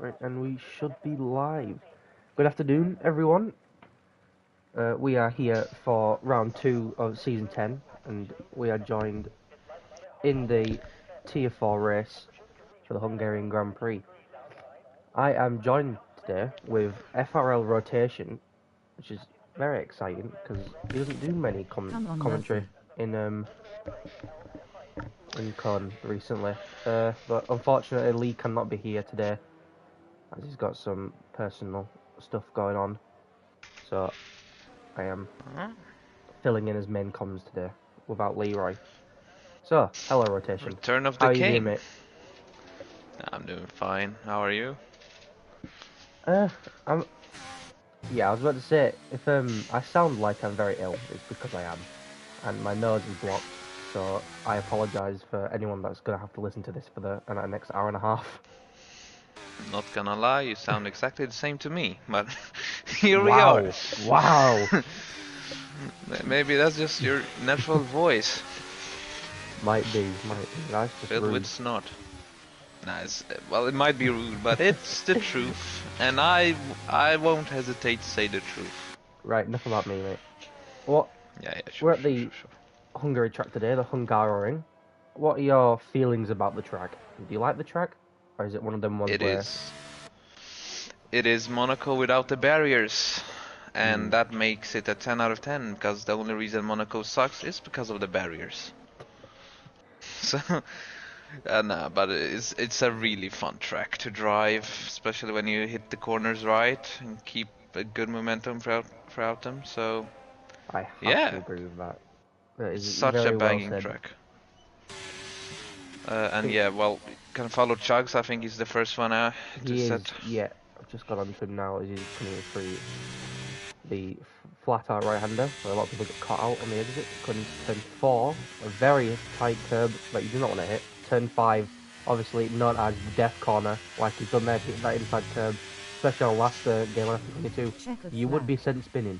Right, and we should be live. Good afternoon, everyone. We are here for round 2 of season 10, and we are joined in the tier 4 race for the Hungarian Grand Prix. I am joined today with FRL Rotation, which is very exciting because he doesn't do many commentary in Con recently. But unfortunately, Lee cannot be here today as he's got some personal stuff going on. So I am filling in as main comms today without Leroy. So, hello Rotation. Return of How the are you doing, King. mate? I'm doing fine. How are you? I'm. Yeah, I was about to say if I sound like I'm very ill, it's because I am, and my nose is blocked. So I apologise for anyone that's gonna have to listen to this for the next hour and a half. Not gonna lie, you sound exactly the same to me, but here we Wow! are. Wow! Maybe that's just your natural voice. Might be. That's just Filled rude. with snot. Nice. Well, it might be rude, but it's the truth, and I won't hesitate to say the truth. Right, enough about me, mate. What? Yeah, We're sure, at the Hungary track today, the Hungaroring. What are your feelings about the track? Do you like the track, or is it one of them ones where It is Monaco without the barriers, and that makes it a 10 out of 10 because the only reason Monaco sucks is because of the barriers. So, but it's a really fun track to drive, especially when you hit the corners right and keep a good momentum throughout them. So, I have yeah, to agree with that. That is such a very well banging said. track. And yeah, well, can follow Chugs. I think he's the first one to set. Yeah, I've just got onto him now as he's coming through the flat out right-hander, where a lot of people get caught out on the exit. Coming to turn 4, a very tight curb that you do not want to hit. Turn 5, obviously known as the death corner, like he's done there, hit that inside curb, especially on last game on F22. You would be sent spinning.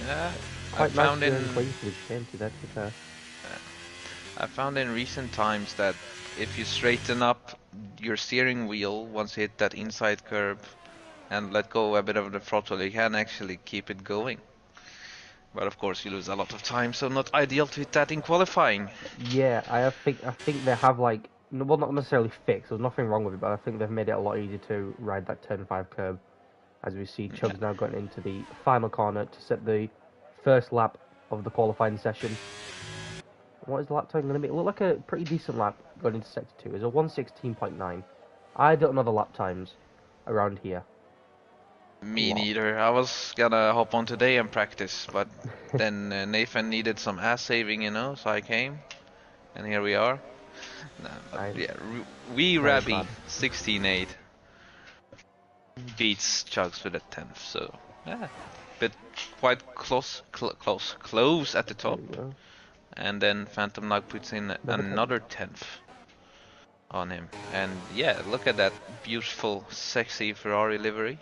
Yeah, Quite nice and clean for this game to be fair. I found in recent times that if you straighten up your steering wheel once you hit that inside curb and let go a bit of the throttle, you can actually keep it going. But of course you lose a lot of time, so not ideal to hit that in qualifying. Yeah, I think they have like, well, not necessarily fixed. There's nothing wrong with it, but I think they've made it a lot easier to ride that turn 5 curb. As we see, Chubb's now going into the final corner to set the first lap of the qualifying session. What is the lap time going to be? It looked like a pretty decent lap going into sector 2. It's a 1:16.9. I don't know the lap times around here. Me neither. I was gonna hop on today and practice, but then Nathan needed some ass saving, you know, so I came, and here we are. Nah, but yeah, we Rabbi 16.8 beats Chugs with a 10th, so yeah, but quite close at the top. And then Phantom Nug puts in another 10th on him. And yeah, look at that beautiful, sexy Ferrari livery.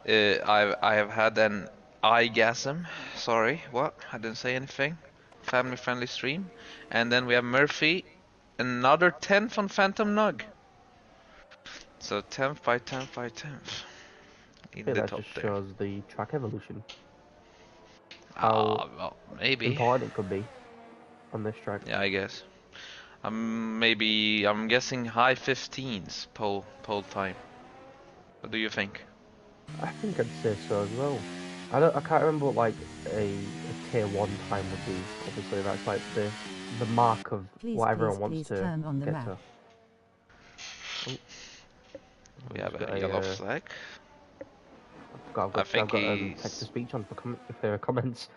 I have had an eye-gasm. Sorry, what? I didn't say anything. Family-friendly stream. And then we have Murphy, another 10th on Phantom Nug. So 10th by 10th by 10th. In the top just there. shows the track evolution. Well, maybe important it could be on this track. Yeah, I guess. I'm guessing high 15s pole time. What do you think? I think I'd say so as well. I can't remember what like a tier 1 time would be. Obviously, that's like the mark of what everyone wants to get to. Oh. We have a yellow flag. I've got text to speech on for if there are comments.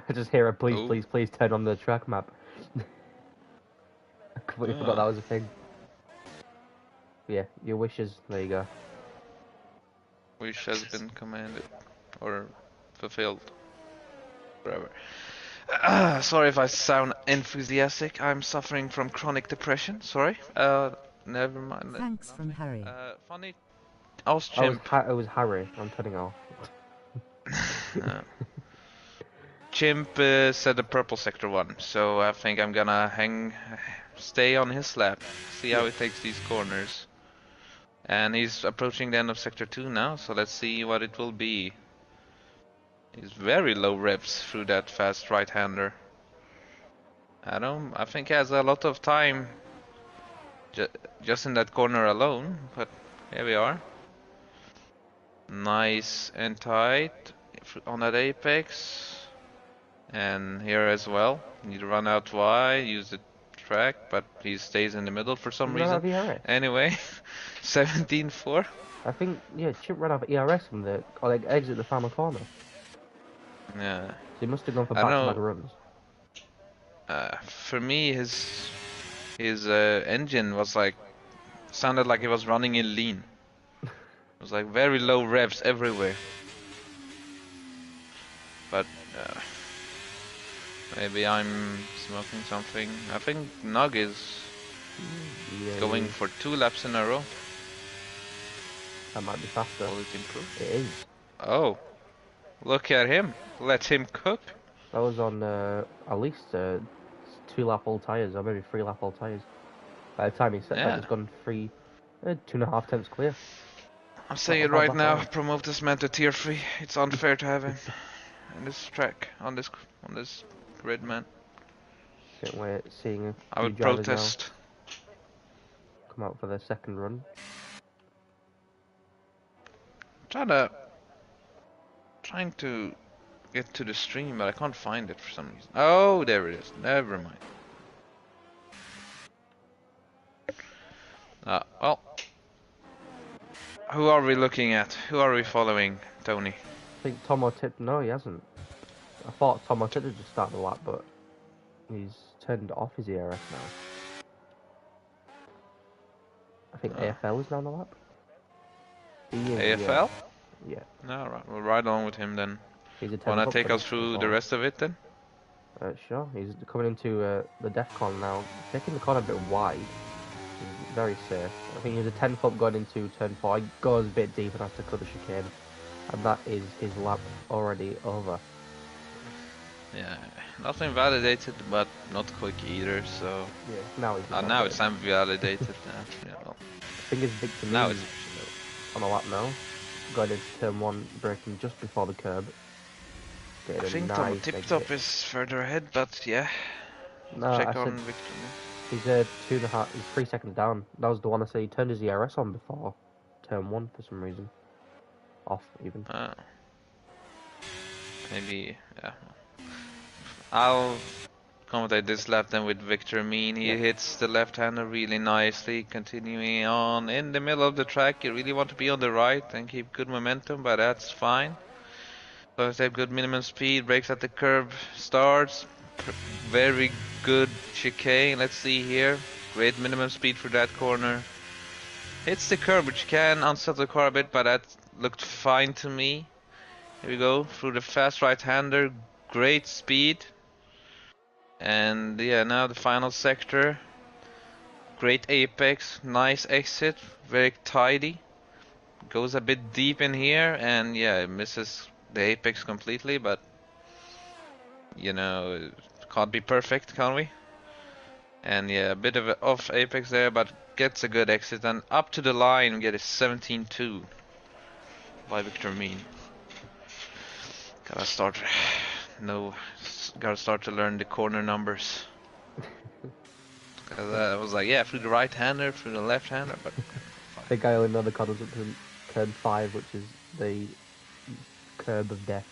I just hear a please turn on the track map. I completely forgot that was a thing. Yeah, your wishes. There you go. Wish has been commanded or fulfilled. Whatever. Sorry if I sound enthusiastic. I'm suffering from chronic depression. Sorry. Never mind. Thanks from Harry. Funny. It was Harry. I'm turning off. Chimp said the purple sector one, so I think I'm gonna stay on his lap. See how he takes these corners. And he's approaching the end of Sector 2 now, so let's see what it will be. He's very low revs through that fast right-hander. I think he has a lot of time just in that corner alone, but here we are. Nice and tight on that apex. And here as well. Need to run out wide, use the track, but he stays in the middle for some reason. Anyway, 17-4. I think, yeah, Chip ran out of ERS from the exit the final corner. Yeah. So he must have gone for back-to-back runs. For me, his engine was like sounded like it was running in lean. It was like very low revs everywhere. But maybe I'm smoking something. I think Nug is going for 2 laps in a row. That might be faster. Will it improve? It is. Oh, look at him. Let him cook. That was on at least 2 lap all tyres, or maybe 3 lap all tyres. By the time he said that, it's gone 2.5 tenths clear. I'm saying it right now. Promote this man to tier 3. It's unfair to have him in this track on this grid, man. We're seeing I would protest. Come out for their second run. Trying to get to the stream, but I can't find it for some reason. Oh, there it is. Never mind. Well, who are we looking at? Who are we following, Tony? I think Tomo tipped. No, he hasn't. I thought Tomo tipped to just start the lap, but he's turned off his ERS now. I think AFL is now on the lap. AFL? Yeah. Alright, we'll ride on with him then. Wanna take us through the rest of it then? Sure. He's coming into the DEFCON now, taking the corner a bit wide. He's very safe. I think he's a 10 foot going into turn 4. He goes a bit deep and has to cut the chicane. And that is his lap already over. Yeah, nothing validated, but not quick either, so... Yeah, now it's time validated. Yeah, well. I think it's Victor now it's on the lap now. Going into turn 1, braking just before the curb. I think nice Tip Top is further ahead, but yeah. No, check on Victor. He's 2.5, he's 3 seconds down. That was the one I said he turned his ERS on before turn 1 for some reason. Off even. Maybe, yeah. I'll commentate this lap then with Victor Mean. He hits the left-hander really nicely, continuing on in the middle of the track. You really want to be on the right and keep good momentum, but that's fine. So I have good minimum speed, brakes at the curb, starts. Very good chicane, let's see here. Great minimum speed for that corner. Hits the curb, which can unsettle the car a bit, but that looked fine to me. Here we go, through the fast right-hander, great speed. And yeah, now the final sector. Great apex, nice exit, very tidy. Goes a bit deep in here, and yeah, it misses the apex completely, but you know, can't be perfect, can we? And yeah, a bit of an off apex there, but gets a good exit, and up to the line we get a 17-2 by Victor Mean. Gotta start to learn the corner numbers. Cause I was like, yeah, through the right-hander, through the left-hander, but I think I only know the corners up to turn 5, which is the curb of death.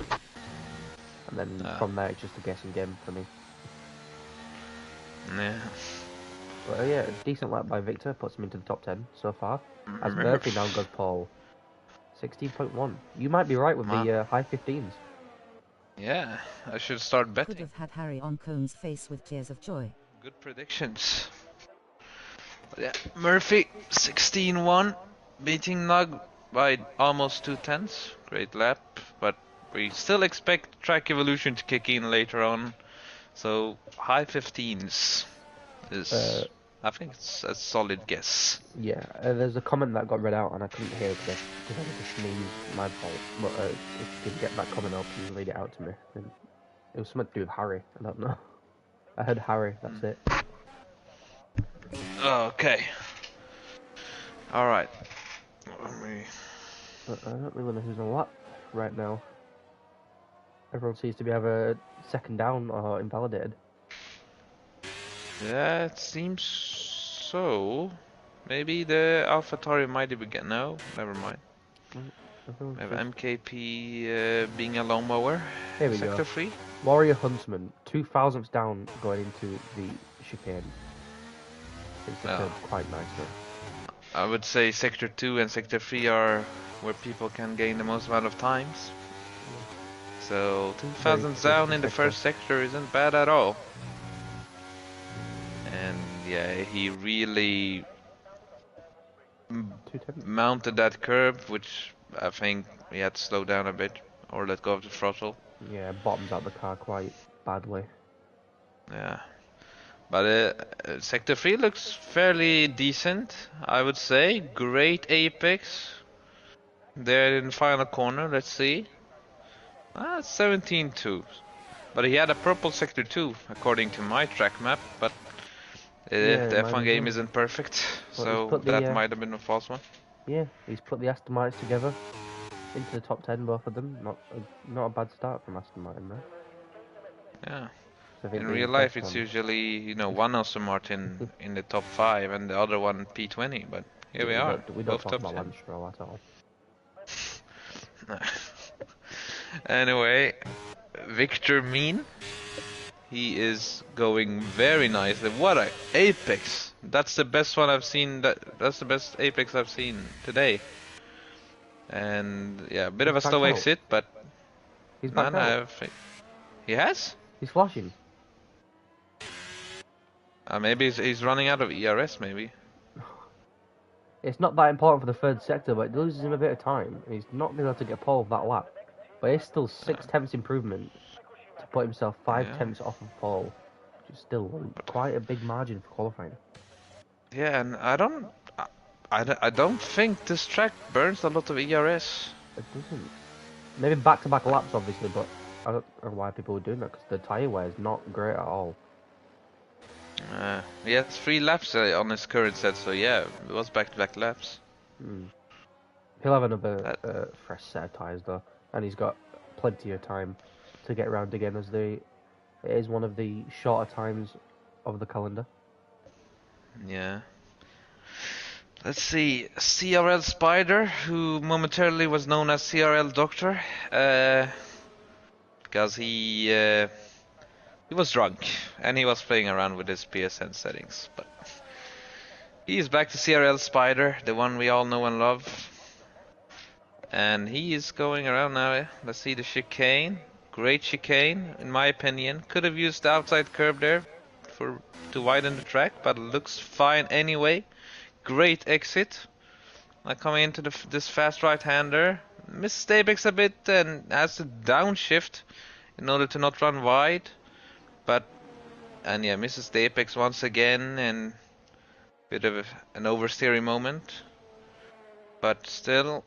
And then from there, it's just a guessing game for me. Yeah. But yeah, a decent lap by Victor, puts him into the top 10 so far. As Murphy now goes pole. 16.1. You might be right with the high 15s. Yeah, I should start betting. Could have had Harry on Combs' face with tears of joy. Good predictions. But yeah, Murphy 16-1, beating Nug by almost 2/10. Great lap, but we still expect track evolution to kick in later on. So high 15s is, I think it's a solid guess. Yeah, there's a comment that got read out and I couldn't hear because I had to sneeze. My fault. But if you could get that comment up and read it out to me, then it was something to do with Harry. I don't know. I heard Harry. That's it. Okay. All right. Let me. But I don't really know who's on lap right now. Everyone seems to be either second down or invalidated. Yeah, it seems so. Maybe the AlphaTauri might have begun. No, never mind. Everyone's We have just... MKP being a lawnmower. Here we Sector go. 3. Warrior Huntsman, 2,000ths down going into the chicane. It's deterred quite nicely. I would say Sector 2 and Sector 3 are where people can gain the most amount of times. So 2,000 down in the first sector isn't bad at all. And yeah, he really mounted that curb, which I think he had to slow down a bit or let go of the throttle. Yeah, bottoms out the car quite badly. Yeah. But Sector 3 looks fairly decent, I would say. Great apex. There in the final corner, let's see. 17.2. But he had a purple Sector 2, according to my track map, but Yeah, the F1 game well. isn't perfect, Well, so that might have been a false one. Yeah, he's put the Aston Martins together into the top 10, both of them. Not a bad start from Aston Martin there. Yeah. So I think In the real life, first it's one... usually, one Aston Martin in the top 5 and the other one P20, but here we are, we don't both talk top about 10. Lance Stroll at all. Anyway, Victor Mean, he is going very nicely. What a apex! That's the best one I've seen. That's the best apex I've seen today. And yeah, a bit of a slow exit, but he's backed out. He has? He's flashing. Maybe he's running out of ERS. Maybe. It's not that important for the third sector, but it loses him a bit of time. He's not been able to get pole of that lap. But it's still 6 tenths improvement to put himself 5 tenths off of pole, which is still quite a big margin for qualifying. Yeah, and I don't think this track burns a lot of ERS. It doesn't. Maybe back-to-back laps, obviously, but I don't know why people were doing that, because the tyre wear is not great at all. He has 3 laps on his current set, so yeah, it was back-to-back laps. He'll have another fresh set of tyres, though, and he's got plenty of time to get around again, as it is one of the shorter times of the calendar. Yeah. Let's see, CRL Spider, who momentarily was known as CRL Doctor, because he was drunk and he was playing around with his PSN settings. But he is back to CRL Spider, the one we all know and love, and he is going around now. Let's see the chicane, great chicane in my opinion. Could have used the outside curb there to widen the track, but it looks fine anyway. Great exit. Coming into this fast right-hander. Misses the apex a bit and has to downshift in order to not run wide. And yeah, misses the apex once again and bit of an oversteering moment. But still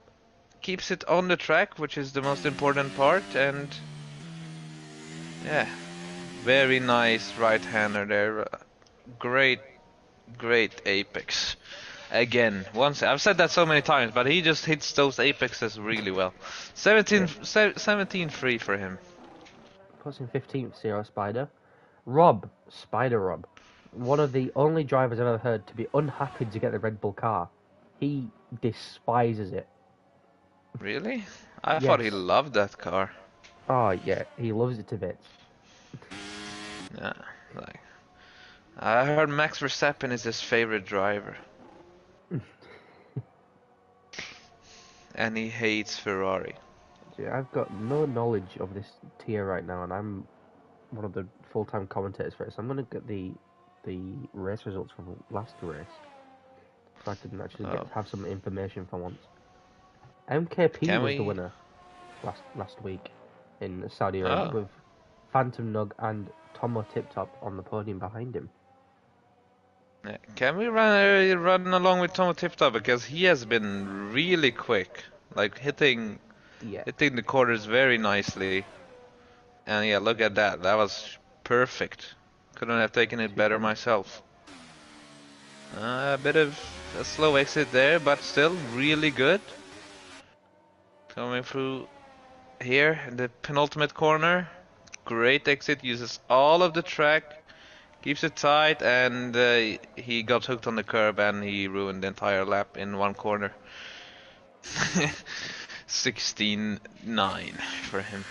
keeps it on the track, which is the most important part. And yeah, very nice right-hander there. Great apex. Again, I've said that so many times, but he just hits those apexes really well. 17-3 for him. Puts in 15th, CR Spider. Spider Rob, one of the only drivers I've ever heard to be unhappy to get the Red Bull car. He despises it. Really? I thought he loved that car. Oh yeah, he loves it to bits. Yeah, I heard Max Verstappen is his favorite driver. And he hates Ferrari. Yeah, I've got no knowledge of this tier right now, and I'm one of the full-time commentators for it, so I'm going to get the race results from last race, so I can actually have some information for once. MKP was the winner last week in Saudi Arabia, with Phantom Nug and Tomo Tiptop on the podium behind him. Can we run along with Tomo Tiptop, because he has been really quick, like hitting the quarters very nicely. And yeah, look at that. That was perfect. Couldn't have taken it better myself. A bit of a slow exit there, but still really good. Coming through here in the penultimate corner. Great exit, uses all of the track, keeps it tight, and he got hooked on the curb and he ruined the entire lap in one corner. 16.9 for him.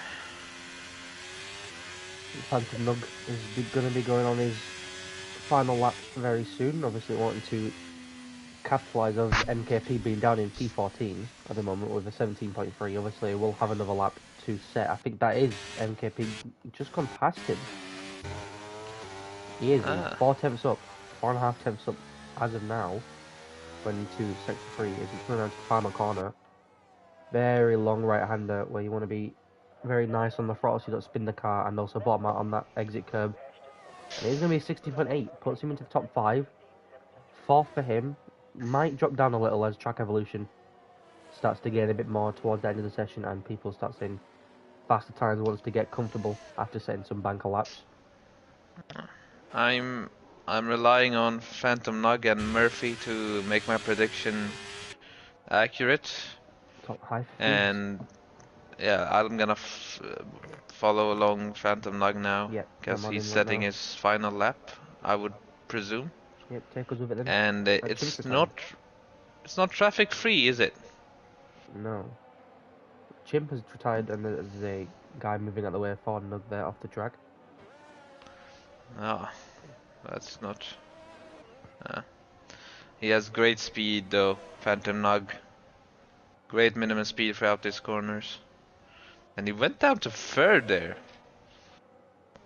Phantom Nug is going to be going on his final lap very soon. Obviously, wanting to capitalise of MKP being down in P14 at the moment with a 17.3. Obviously, we'll have another lap to set. I think that is MKP just gone past him. He is. He's 4 tenths up, 4.5 tenths up as of now. Going into sector 3 as he's coming around to the final corner. Very long right-hander where you want to be very nice on the throttle so you don't spin the car and also bottom out on that exit curb. And he's going to be 16.8, puts him into the top 5. 4th for him, might drop down a little as track evolution starts to gain a bit more towards the end of the session and people start saying faster times wants to get comfortable after setting some banker laps. I'm relying on Phantom Nug and Murphy to make my prediction accurate. Top high. And yeah, I'm gonna follow along Phantom Nug now, because he's setting his final lap, I would presume. Yep, take us with it then. And it's not traffic free, is it? No. Chimp has retired and there's a guy moving out the way for Nug there off the track. Oh, that's not... He has great speed though, Phantom Nug. Great minimum speed throughout these corners. And he went down to 3rd there.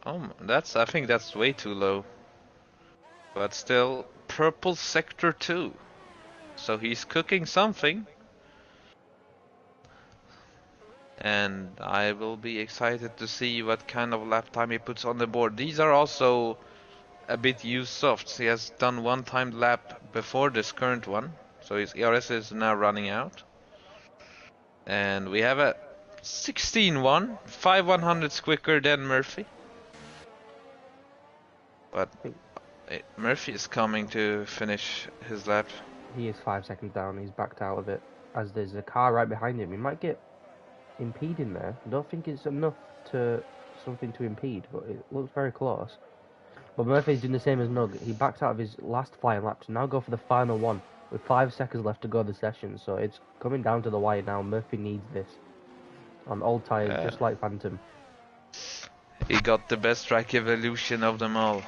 Oh, I think that's way too low. But still, purple sector 2. So he's cooking something. And I will be excited to see what kind of lap time he puts on the board. These are also a bit used softs. He has done one timed lap before this current one. So his ERS is now running out. And we have a 16.1, 5/100ths quicker than Murphy. But Murphy is coming to finish his lap. He is 5 seconds down, he's backed out of it. As there's a car right behind him, he might get impeding there. I don't think it's enough to something to impede, but it looks very close. But Murphy's doing the same as Nug. He backs out of his last flying lap to now go for the final one with 5 seconds left to go the session. So it's coming down to the wire now. Murphy needs this on old tyres, just like Phantom. He got the best track evolution of them all.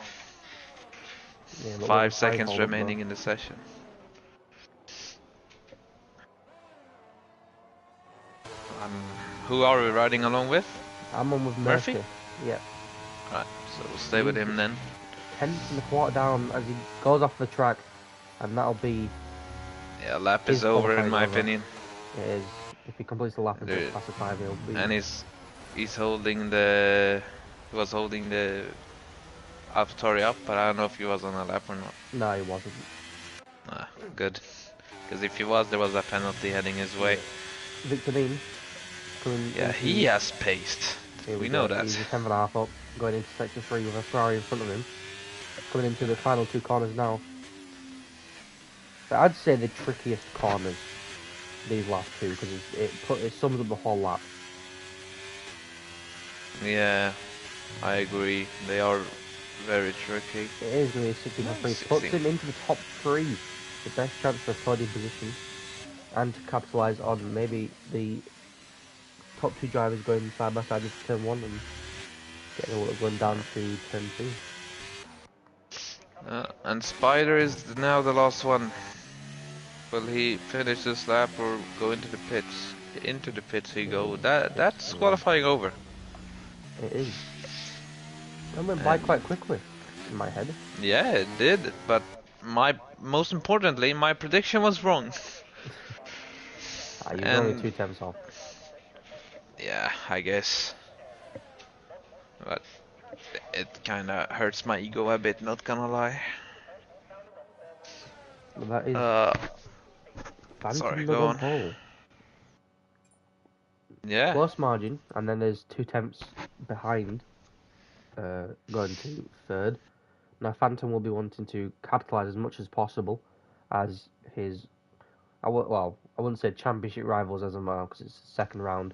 Yeah, 5 seconds remaining in the session. Who are we riding along with? I'm on with Murphy. Yeah. Right, so we'll stay with him then. 10th and a quarter down as he goes off the track, and that'll be... Yeah, lap is over in my opinion. It is. If he completes the lap and gets past the 5, he'll be... And he's holding the... He was holding the AlphaTauri up, but I don't know if he was on a lap or not. No, he wasn't. Ah, good. Because if he was, there was a penalty heading his way. Victor Dean. Yeah, he has paced. We know that. He's a 10.5 up, going into sector 3 with a Ferrari in front of him. Coming into the final 2 corners now. But I'd say the trickiest corners, these last 2, because it sums up the whole lap. Yeah, I agree. They are very tricky. It is going to be 16.3. Puts him into the top 3. The best chance for a podium position. And to capitalise on maybe the top 2 drivers going side by side into turn 1 and getting a little going down to turn 2. And Spider is now the last one. Will he finish this lap or go into the pits? Into the pits he go. That's qualifying over. It is. That went by quite quickly in my head. Yeah, it did. But most importantly, my prediction was wrong. You were only 2 tenths off. Yeah, I guess. But it kinda hurts my ego a bit, not gonna lie. Well, that is sorry, go on. Pole. Yeah. Close margin, and then there's 2 tenths behind, going to 3rd. Now, Phantom will be wanting to capitalise as much as possible as his, I wouldn't say championship rivals as of now because it's the second round,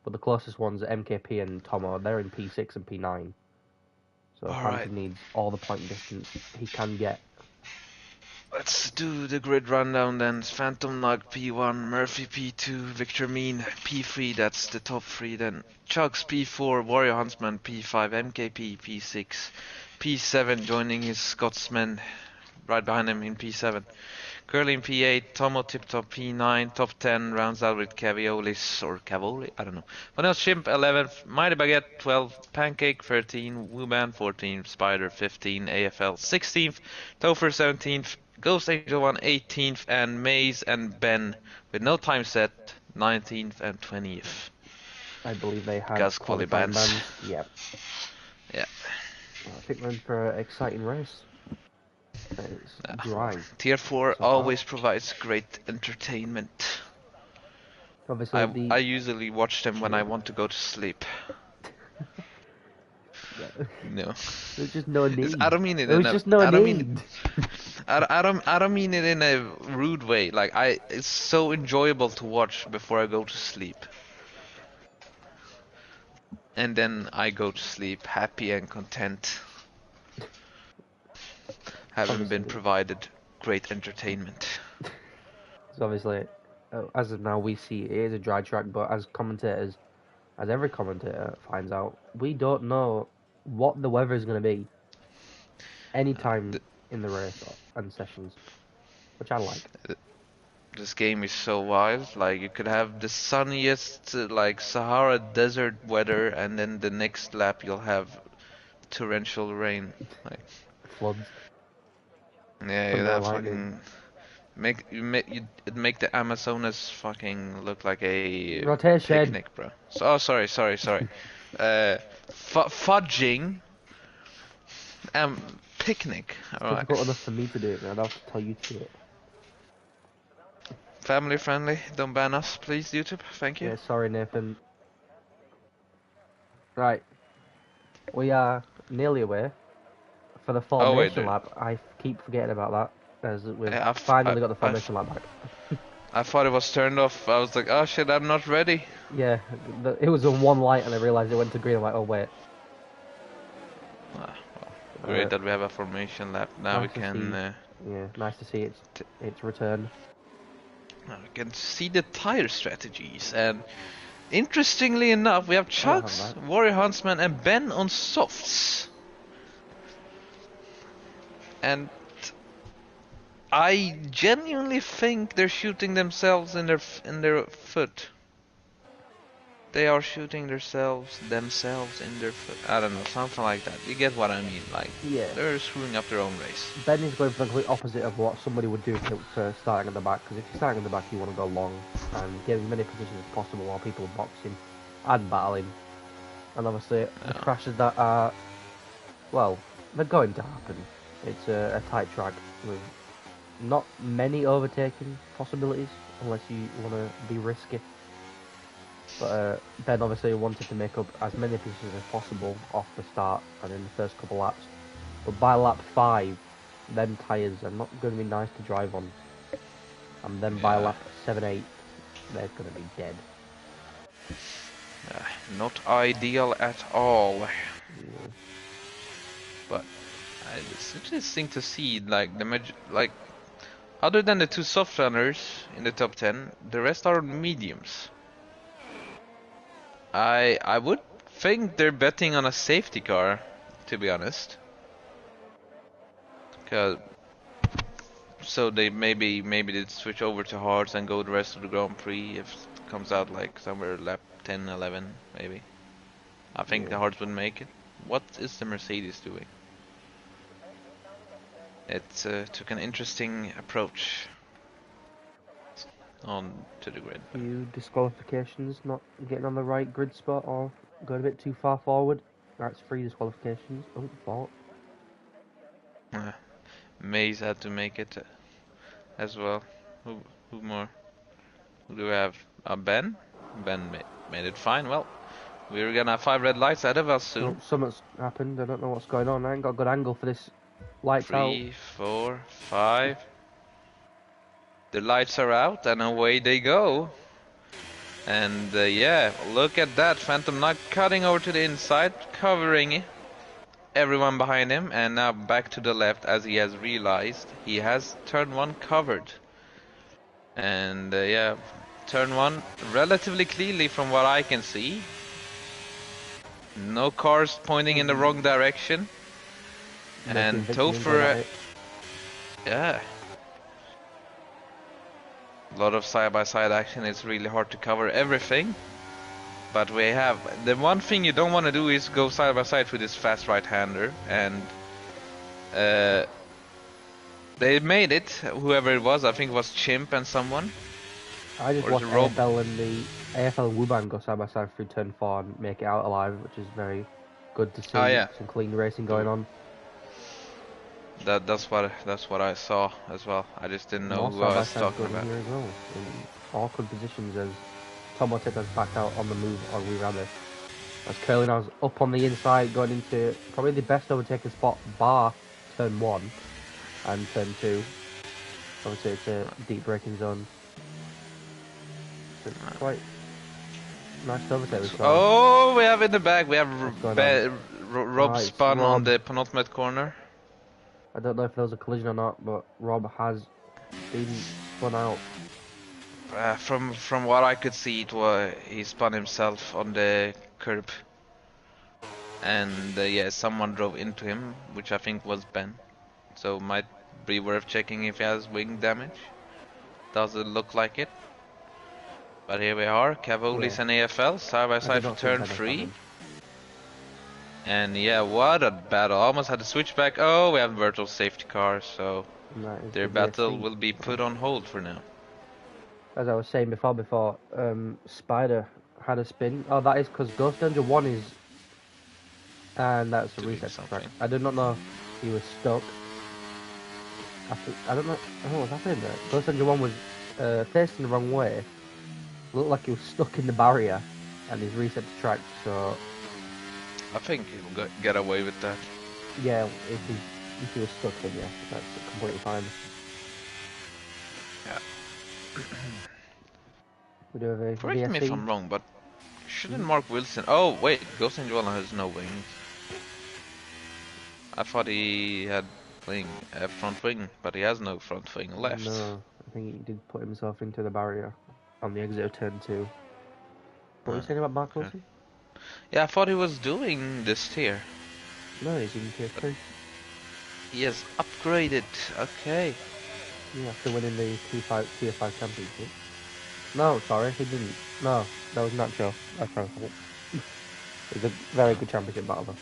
but the closest ones are MKP and Tomo. They're in P6 and P9. So All Phantom right. needs all the point distance he can get. Let's do the grid rundown then. Phantom Nug P1, Murphy P2, Victor Mean P3, that's the top three then. Chugs P4, Warrior Huntsman P5, MKP P6, P7 joining his Scotsman right behind him in P7. Curly in P8, Tomo Tip Top P9, top 10 rounds out with Caviolis or Cavoli, I don't know. Vanilla Chimp 11th, Mighty Baguette 12th, Pancake 13th, Wooban 14th, Spider 15th, AFL 16th, Topher 17th, Ghost Angel 1 18th, and Maze and Ben with no time set 19th and 20th. I believe they had Gas qualifying bans. bans. Yep. Yeah. I think we're in for an exciting race. It's dry. Tier 4 so far. always provides great entertainment. Obviously, I usually watch them when I want to go to sleep. No. There's just no need. I don't mean it There was just no need. I don't mean it in a rude way. Like it's so enjoyable to watch before I go to sleep. And then I go to sleep happy and content. Having been provided great entertainment. So obviously, as of now, we see it is a dry track, but as commentators, as every commentator finds out, we don't know what the weather is going to be anytime in the race and sessions, which I like. This game is so wild. Like you could have the sunniest, like Sahara desert weather, and then the next lap you'll have torrential rain. Like Floods. yeah, you'd have fucking it'd make the Amazonas fucking look like a Rotation. picnic, bro. So, oh, sorry. Fudging. Picnic. It's Alright. difficult enough for me to do it, man. I'll have to tell you to do it. Family friendly. Don't ban us, please, YouTube. Thank you. Yeah, sorry, Nathan. Right. We are nearly away for the formation lap. I keep forgetting about that, as we've finally got the formation lap back. I thought it was turned off. I was like, oh shit, I'm not ready. Yeah, it was on one light and I realised it went to green. I'm like, oh wait. Well, great that we have a formation lap. Now nice we can... yeah, nice to see it's returned. Now we can see the tire strategies. And interestingly enough, we have Chugs, Warrior Huntsman and Ben on softs. And I genuinely think they're shooting themselves in their foot. They are shooting themselves in their foot. I don't know, something like that. You get what I mean? Like, yeah, they're screwing up their own race. Ben is going for the complete opposite of what somebody would do for starting at the back. Because if you're starting at the back, you want to go long and get as many positions as possible while people are boxing and battling. And obviously, the crashes that are, well, they're going to happen. It's a tight track with not many overtaking possibilities unless you want to be risky. But Ben obviously wanted to make up as many positions as possible off the start and in the first couple laps. But by lap 5, them tyres are not going to be nice to drive on. And then by lap 7, 8, they're going to be dead. Not ideal at all. Yeah. But it's interesting to see, like, other than the two soft runners in the top 10, the rest are mediums. I would think they're betting on a safety car, to be honest. So they maybe they'd switch over to hards and go the rest of the Grand Prix if it comes out like somewhere lap 10, 11, maybe. I think the hards would make it. What is the Mercedes doing? It took an interesting approach on to the grid. Few disqualifications, not getting on the right grid spot or going a bit too far forward. That's 3 disqualifications. Oh, 4. Maze had to make it as well. Who more? Who do we have? Ben? Ben made it fine. Well, we're gonna have 5 red lights ahead of us soon. Oh, something's happened. I don't know what's going on. I ain't got a good angle for this Lights out. 3, 4, 5. The lights are out and away they go. And yeah, look at that. Phantom Knight cutting over to the inside, covering everyone behind him, and now back to the left as he has realized he has turn 1 covered. And yeah, turn 1 relatively cleanly from what I can see. No cars pointing in the wrong direction. And Topher, yeah. A lot of side-by-side action. It's really hard to cover everything. But we have... The one thing you don't want to do is go side-by-side with this fast right-hander. And... they made it, whoever it was. I think it was Chimp and someone. I just watched AFL and the AFL and Wuban go side-by-side through turn 4 and make it out alive, which is very good to see. Oh, yeah. Some clean racing going on. That's what I saw as well. I just didn't know who I was talking about. Here as well, in awkward positions as Tom Oteta's backed out on the move on Wee Rabbit. As Curlin's up on the inside, going into probably the best overtaking spot bar turn 1 and turn 2. Obviously it's a deep braking zone. So it's quite nice to overtake. Oh, we have in the back, we have Rob spun on the penultimate corner. I don't know if there was a collision or not, but Rob has been spun out. From what I could see, he spun himself on the curb, and yeah, someone drove into him, which I think was Ben. So might be worth checking if he has wing damage. Doesn't look like it. But here we are, Cavolis and AFL side by side for turn 3. And yeah, what a battle. Almost had to switch back. Oh, we have virtual safety cars, so their battle will be put on hold for now. As I was saying before, Spider had a spin. Oh, that is because Ghost Danger 1 is... And that's a reset track. I did not know he was stuck. I don't know what's happening there. Ghost Danger 1 was facing the wrong way. Looked like he was stuck in the barrier and he's reset the track, so... I think he'll get away with that. Yeah, if he was stuck, then yeah, that's completely fine. Yeah. We do have a Correct me if I'm wrong, but shouldn't Mark Wilson... Oh, wait, Ghost Angel has no wings. I thought he had front wing, but he has no front wing left. No, I think he did put himself into the barrier on the exit of turn 2. What were you saying about Mark Wilson? Yeah, I thought he was doing this tier. No, he's in tier 2. He has upgraded, okay. Yeah, after winning the tier 5 championship. No, sorry, he didn't. No, that was Nacho. That's wrong. It was a very good championship battle though.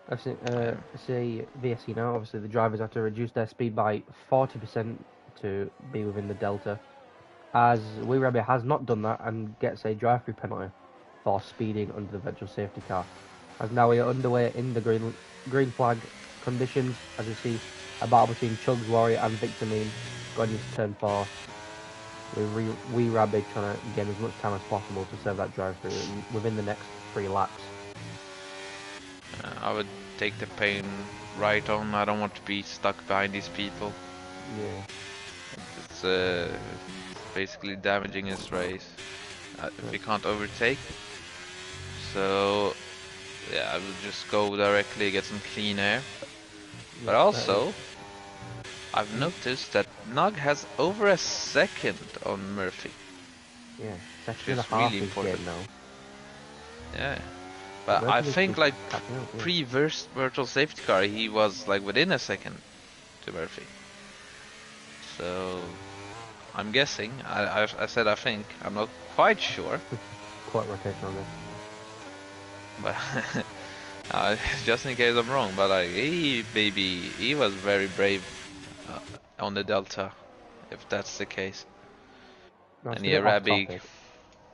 I see VSC now, obviously the drivers have to reduce their speed by 40% to be within the delta. As Wee Rabbit has not done that and gets a drive-through penalty for speeding under the virtual safety car. As now we are underway in the green flag conditions, as you see a battle between Chugs Warrior and Victor Mean going into turn 4. With Wee Rabbit trying to gain as much time as possible to serve that drive-through within the next 3 laps. I would take the pain right on. I don't want to be stuck behind these people. Yeah. It's basically damaging his race if he can't overtake. So yeah, I will just go directly, get some clean air. But also, I've noticed that Nog has over a second on Murphy. Yeah, second and a half really important now. Yeah, but I think like pre-virtual safety car he was like within a second to Murphy. So I'm guessing. I said I think. I'm not quite sure. Quite rotation on this. But just in case I'm wrong, but like he was very brave on the Delta, if that's the case. No, and yeah, Rabbi.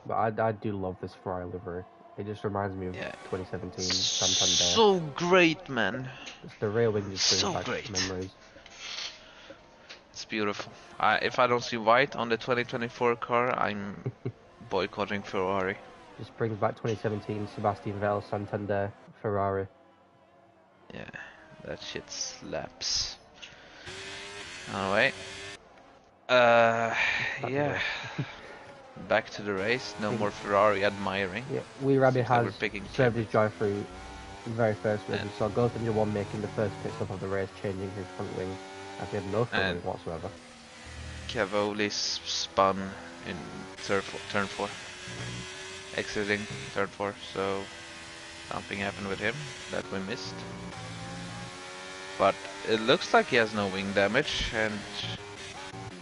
But I do love this Ferrari livery. It just reminds me of 2017 Santander. So great, man. It's the rail wing just brings back great memories. It's beautiful. If I don't see white on the 2024 car, I'm boycotting Ferrari. Just brings back 2017 Sebastian Vettel Santander Ferrari. Yeah, That shit slaps. Alright. Yeah. Back to the race. No more Ferrari admiring. Yeah, Wee Rabbit Seems like has we're picking served his favorites. drive-through the very first race. And- We saw Ghost Engine 1 making the first pit stop of the race, changing his front wing, as he had no front And- wing whatsoever. Cavoli spun in turn 4. Exiting turn 4, so something happened with him that we missed. But it looks like he has no wing damage, and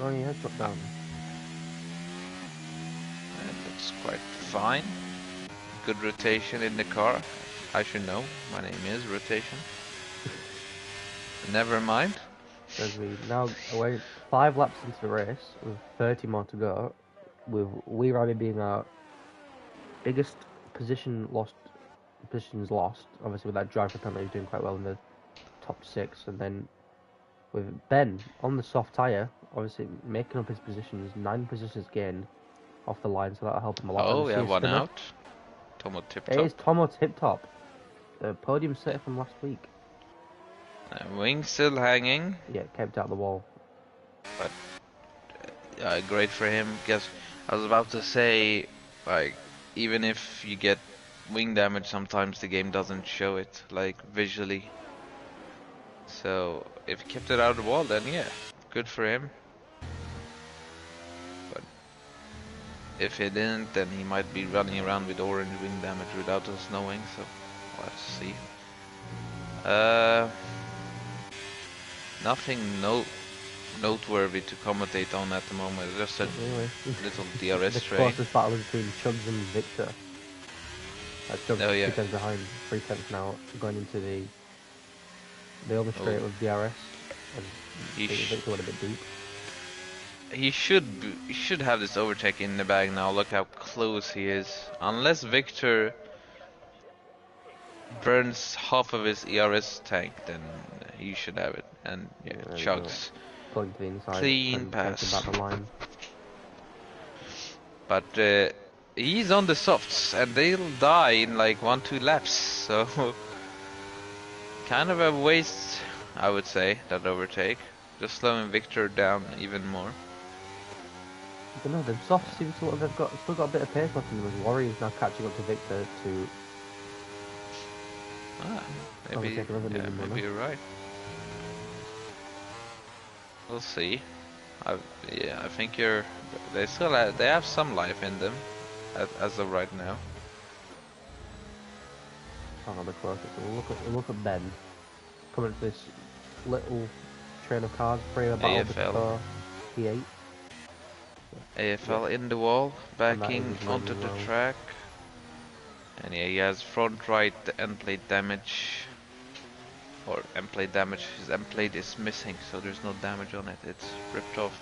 Oh, he has dropped down. it looks quite fine. Good rotation in the car. I should know, my name is Rotation. Never mind. As we now away 5 laps into the race, with 30 more to go, with Wee Rabbit being our biggest positions lost. Obviously, with that driver penalty, he's doing quite well in the top 6, and then with Ben on the soft tyre, obviously making up his positions, 9 positions gained off the line, so that'll help him a lot. Oh, And we see have a one spinner. out. Tomo tip It top. is Tomo Tip Top, the podium sitter from last week. Wing still hanging. Yeah, kept out the wall. Great for him. Guess I was about to say, like, even if you get wing damage, sometimes the game doesn't show it, like, visually. So if he kept it out of the wall, then yeah, good for him. But if he didn't, then he might be running around with orange wing damage without us knowing. So let's see. Nothing noteworthy to commentate on at the moment. Just a Anyway, little DRS the train. closest battle is between Chubbs and Victor. Chubbs Oh, yeah. 2 tenths behind, 3 tenths now, going into the other straight Oh. with DRS. And He Victor went a bit deep. He should have this overtake in the bag now. Look how close he is. Unless Victor burns half of his ERS tank, then he should have it. And yeah, Yeah, there you chugs. Going to the inside. Clean and pass. taking back the line. But he's on the softs, and they'll die in like 1-2 laps. So kind of a waste, I would say, that overtake. Just slowing Victor down even more. I don't know, the softs seem to have still got a bit of pace left in them, as Warriors now catching up to Victor to Maybe, overtake another yeah, medium maybe runner. you're right. We'll see. I think they still have some life in them, as of right now. Oh, the closest. We'll look at Ben coming to this little train of cars, Freya battle AFL. before P8. AFL in the wall, backing is onto running the well. track. And yeah, he has front right end plate damage. Or end plate damage. His end plate is missing, so there's no damage on it. It's ripped off.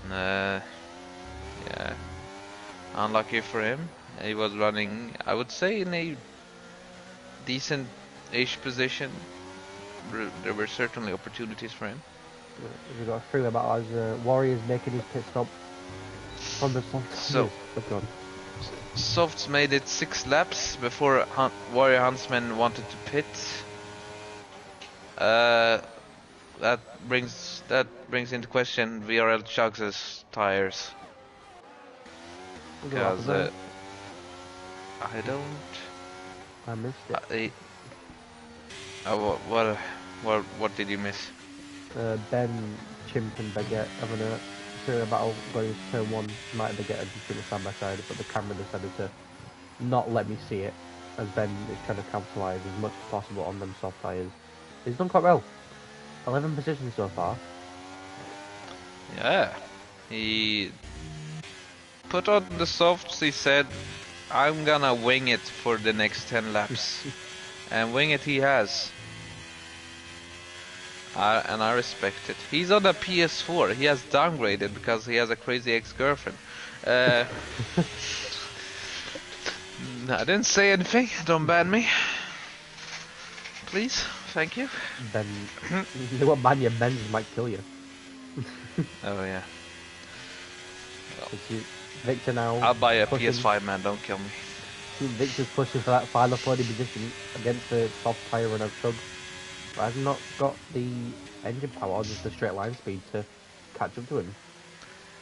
Yeah. Unlucky for him. He was running, I would say, in a decent-ish position. There were certainly opportunities for him. We've got a freeway battle as Warriors making his pit stop from the soft. So- Look on. Softs made it 6 laps before Warrior Huntsman wanted to pit. That brings into question VRL Chugs' tires. We'll go after Because that. I missed it. What did you miss? Ben, Chimp and Baguette having a freeway battle going into turn 1. Might have Baguette just doing a side by side, but the camera decided to not let me see it, as Ben is trying to capitalise as much as possible on them soft tyres. He's done quite well. 11 positions so far. Yeah, he put on the softs. He said, "I'm gonna wing it for the next 10 laps," and wing it he has. And I respect it. He's on a PS4. He has downgraded because he has a crazy ex-girlfriend. I didn't say anything. Don't ban me. Please. Thank you. Ben, they won't ban you, Ben just might kill you. Oh yeah. Victor now. I'll buy a pushing- PS5, man. Don't kill me. see Victor's pushing for that final podium position against the soft tyre run of Chug. But has not got the engine power or just the straight line speed to catch up to him.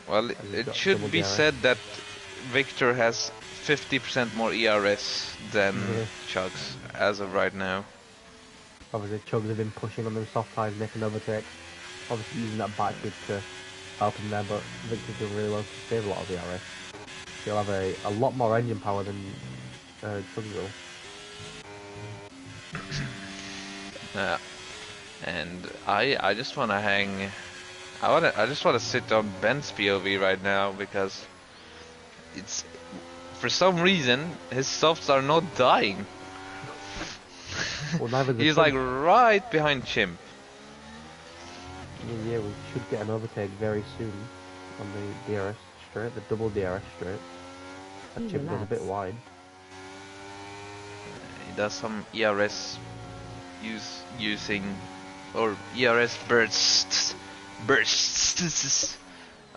Well, And he's it got should double be DRS. said that Victor has 50% more ERS than Yeah. Chugs as of right now. Obviously, Chugs have been pushing on them soft tyres, making overtakes. Obviously, using that back speed to help him there, but Victor's doing really well to save a lot of DRS. He'll have a lot more engine power than Chugs will. And I just want to hang. I just want to sit on Ben's POV right now because it's for some reason his softs are not dying. Well, neither the He's like right behind Chimp. Yeah, we should get an overtake very soon on the DRS straight, the double DRS straight. That Chimp goes a bit wide. He does some ERS using or ERS bursts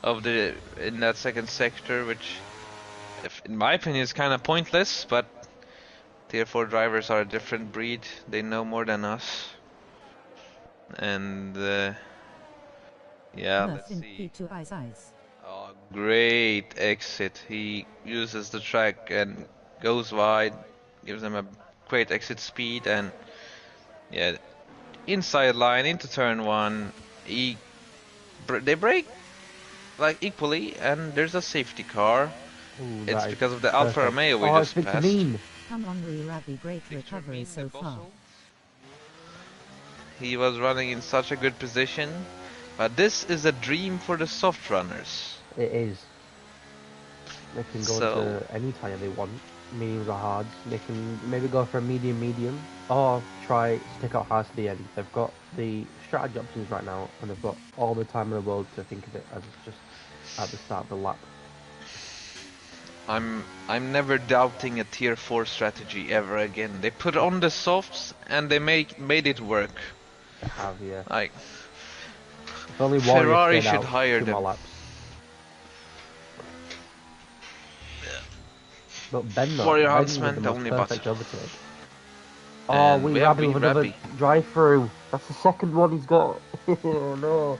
of the in that second sector, which, in my opinion, is kind of pointless. But Tier 4 drivers are a different breed; they know more than us. And yeah, let's see. Oh, great exit! He uses the track and goes wide, gives them a great exit speed, and yeah, inside line into turn 1. They break like equally, and there's a safety car. Ooh, It's because of the Alfa Romeo we just it's passed. Mean. Come on, Ravi, great recovery so far. He was running in such a good position, but this is a dream for the soft runners. It is. They can go into any tyre they want, mediums or hards. They can maybe go for a medium, or try stick out hard to the end. They've got the strategy options right now, and they've got all the time in the world to think of it as it's just at the start of the lap. I'm never doubting a tier 4 strategy ever again. They put on the softs and they made it work. They have, yeah. Like, if only Ferrari should out hire 2 them. more laps. But Ben, though, Warrior Ben Huntsman, with the only most perfect but. overtake. Oh, And we we have with another Rabbi. drive-through. That's the second one he's got. Oh no.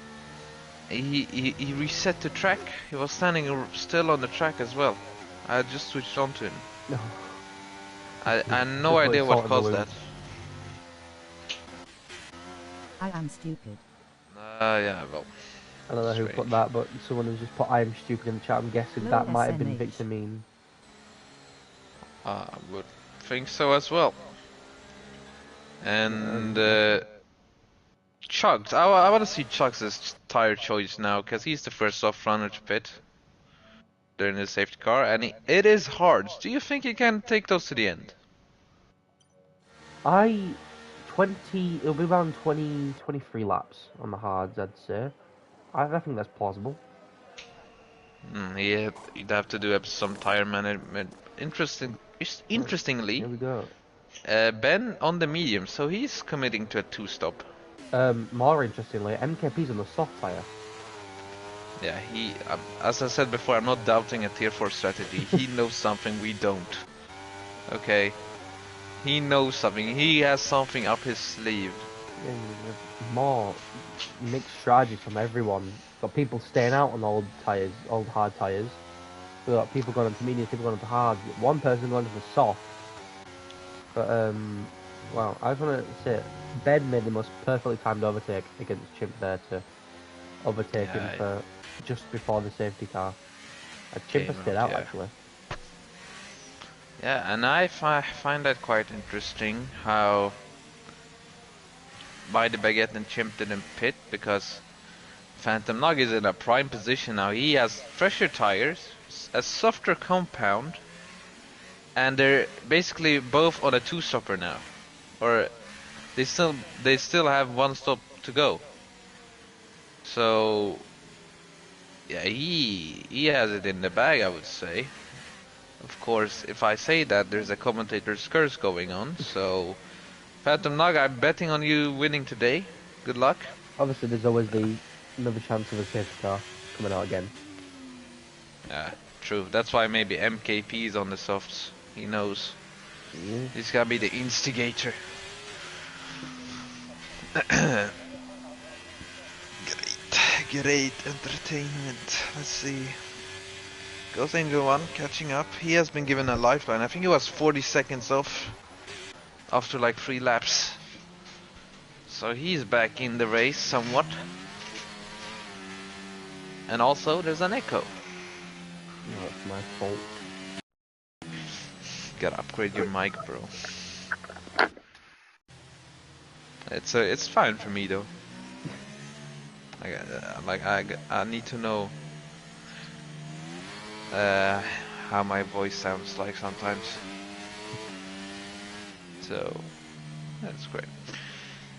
He reset the track. He was standing still on the track as well. I just switched on to him. No. I had no idea what caused that. I am stupid. Yeah, well. I don't know who put that, but someone has just put "I am stupid" in the chat. I'm guessing that might have been Victor Mean. I would think so as well. And Chugs, I want to see Chugs' tire choice now, because he's the first soft runner to pit during the safety car, and it is hard. Do you think he can take those to the end? It'll be around 20, 23 laps on the hards, I'd say. I think that's plausible. Yeah, you'd have to do some tire management. Interestingly, here we go. Ben on the medium, so he's committing to a 2-stop. More interestingly, MKP's on the soft tire. Yeah, he, as I said before, I'm not doubting a tier 4 strategy. He knows something we don't. Okay, he knows something. He has something up his sleeve. More mixed strategies from everyone. Got people staying out on old hard tires. We got people going into medium, people going into hard. One person going into the soft. But well, I just want to say, Ben made the most perfectly timed overtake against Chimp there to overtake him for just before the safety car. Chimp has stayed out actually. Yeah, and I find that quite interesting how By the Baguette and Chimp didn't pit, because Phantom Nog is in a prime position now. He has fresher tires, a softer compound, and they're basically both on a 2-stopper now. Or they still have 1 stop to go. So yeah, he has it in the bag, I would say. Of course, if I say that, there's a commentator's curse going on, so Phantom Nog, I'm betting on you winning today. Good luck. Obviously, there's always another chance of a safety car coming out again. Yeah, true. That's why maybe MKP is on the softs. He knows. Yeah. He's gotta be the instigator. Great entertainment. Let's see. Goes Angel 1 catching up. He has been given a lifeline. I think he was 40 seconds off after like 3 laps. So he's back in the race somewhat. And also there's an echo. No, it's my fault. Gotta upgrade your mic, bro. It's fine for me though. I need to know how my voice sounds like sometimes. So that's great.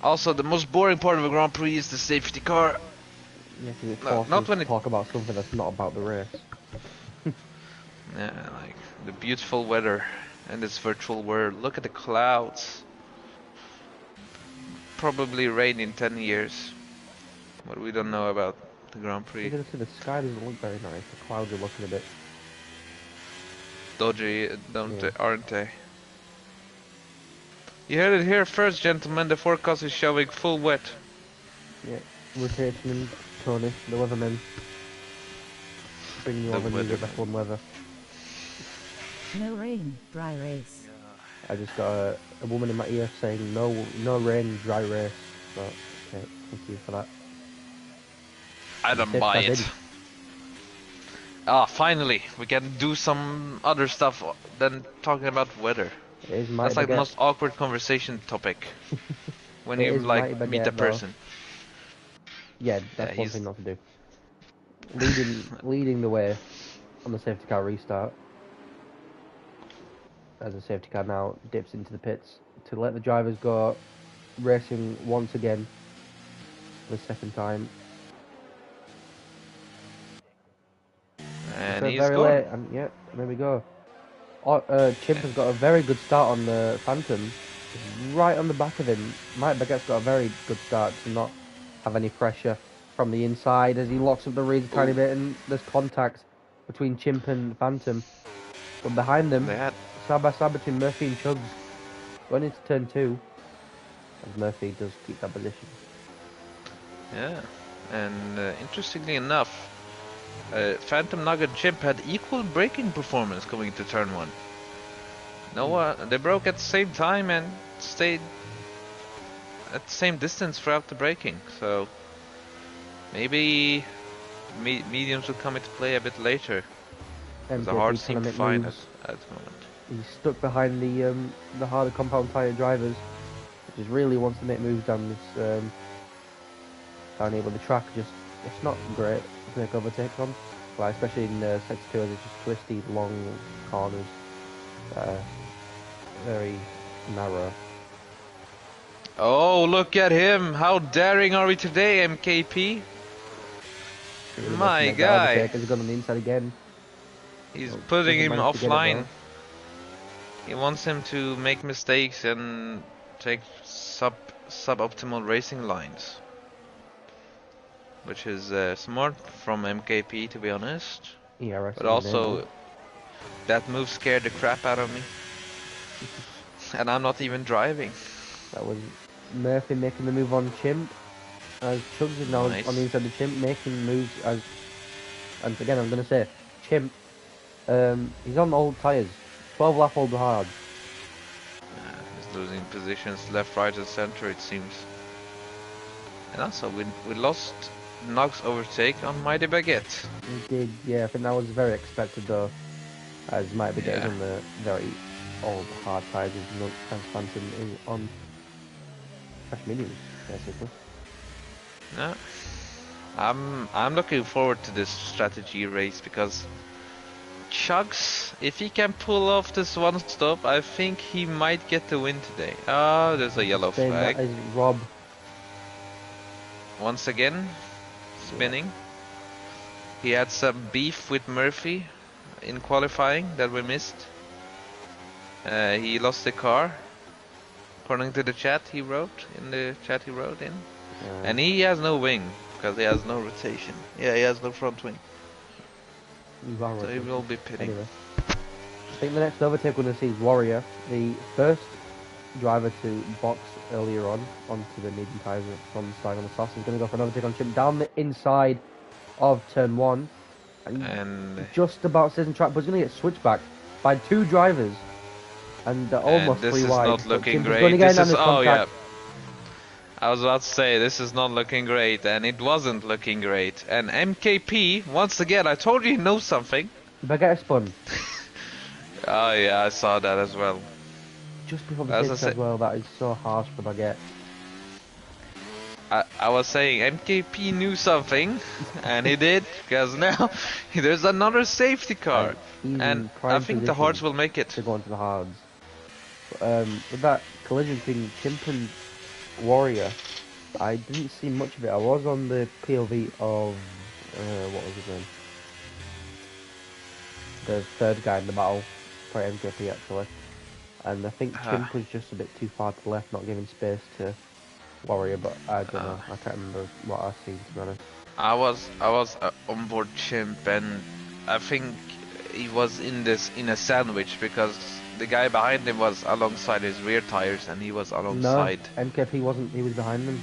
Also, the most boring part of a Grand Prix is the safety car. Yeah, because it No, forces not us when to it- talk about something that's not about the race. Yeah, like the beautiful weather and this virtual world. Look at the clouds. Probably rain in 10 years. What we don't know about the Grand Prix. You're gonna see the sky doesn't look very nice. The clouds are looking a bit. Dodgy, don't Yeah. aren't they? You heard it here first, gentlemen. The forecast is showing full wet. Yeah. Rotation and Tony, the weatherman. Bringing you The all the news of weatherman. F1 weather. No rain, dry race. I just got a woman in my ear saying no rain, dry race. So, okay, thank you for that. I don't Safe buy as I it. did. Ah, finally, we can do some other stuff than talking about weather. It is my That's like the baguette. most awkward conversation topic when It you is like mighty meet a baguette, though. person. Yeah, that's one he's- thing not to do. Leading the way on the safety car restart. As the safety car now dips into the pits to let the drivers go racing once again. The second time. And So he's very gone. late, and yeah, there we go. Chimp has got a very good start on the Phantom. Right on the back of him. Mike Baguette's got a very good start to not have any pressure from the inside as he locks up the reeds a tiny bit, and there's contact between Chimp and Phantom. But behind them, They had side by side between Murphy and Chugs, going into turn 2, as Murphy does keep that position. Yeah, and interestingly enough, Phantom Nugget and Chimp had equal braking performance going into turn 1. No, they broke at the same time and stayed at the same distance throughout the braking. So maybe mediums will come into play a bit later. The MKP hard trying to seem make fine moves. at the moment. He's stuck behind the harder compound tyre drivers, which just really wants to make moves down this down here, but the track it's not great to make overtakes on. Like, especially in sector 2, as it's just twisty, long corners, very narrow. Oh, look at him! How daring are we today, MKP? Really wants to My make that guy. overtake, as he's gone on the inside again. He's Well, putting doesn't him manage to get it, offline. though. He wants him to make mistakes and take suboptimal racing lines, which is smart from MKP, to be honest. ERS But is also, enabled. that move scared the crap out of me, and I'm not even driving. That was Murphy making the move on Chimp, as Chugs is now Nice. on the inside of Chimp, making moves as, and again I'm going to say, Chimp, he's on old tyres, 12 lap old hard. He's losing positions left, right, and center, it seems. And also, we lost Nog's overtake on Mighty Baguette. He did, yeah, I think that was very expected though, as might be getting Yeah. on the very old hard tyres as Phantom is on fresh mediums, basically. No. I'm looking forward to this strategy race because Chugs, if he can pull off this one stop, I think he might get the win today. Oh, there's a yellow Saying flag. that is Rob. Once again, spinning. He had some beef with Murphy in qualifying that we missed. He lost the car, according to the chat he wrote in. And he has no wing, because he has no rotation. Yeah, he has no front wing. You are So he right. will be pitting. Anyway, think the next overtake we're going to see is Warrior, the first driver to box earlier on onto the medium tyres from the side on the sauce. He's going to go for an overtake on Chimp down the inside of turn 1. And Just about stays in track, but he's going to get switched back by 2 drivers. And they're almost this 3 is wide. not looking Chimp is great. going again This on is his contact. I was about to say this is not looking great, and it wasn't looking great. And MKP once again, I told you he knows something. Baguette spun. Oh yeah, I saw that as well. Just before the As I safety said- as well, that is so harsh for Baguette. I was saying MKP knew something, and he did, because now there's another safety car, He's and in prime I think the position Hearts will make it. to go into the hards. With that collision between Chimp and Warrior, I didn't see much of it. I was on the POV of what was his name? The third guy in the battle, probably MKP actually. And I think Chimp was just a bit too far to the left, not giving space to Warrior, but I don't know. I can't remember what I've seen, to be honest. I was on board Chimp, and I think he was in a sandwich because the guy behind him was alongside his rear tires, and he was alongside. No, MKP wasn't. He was behind them.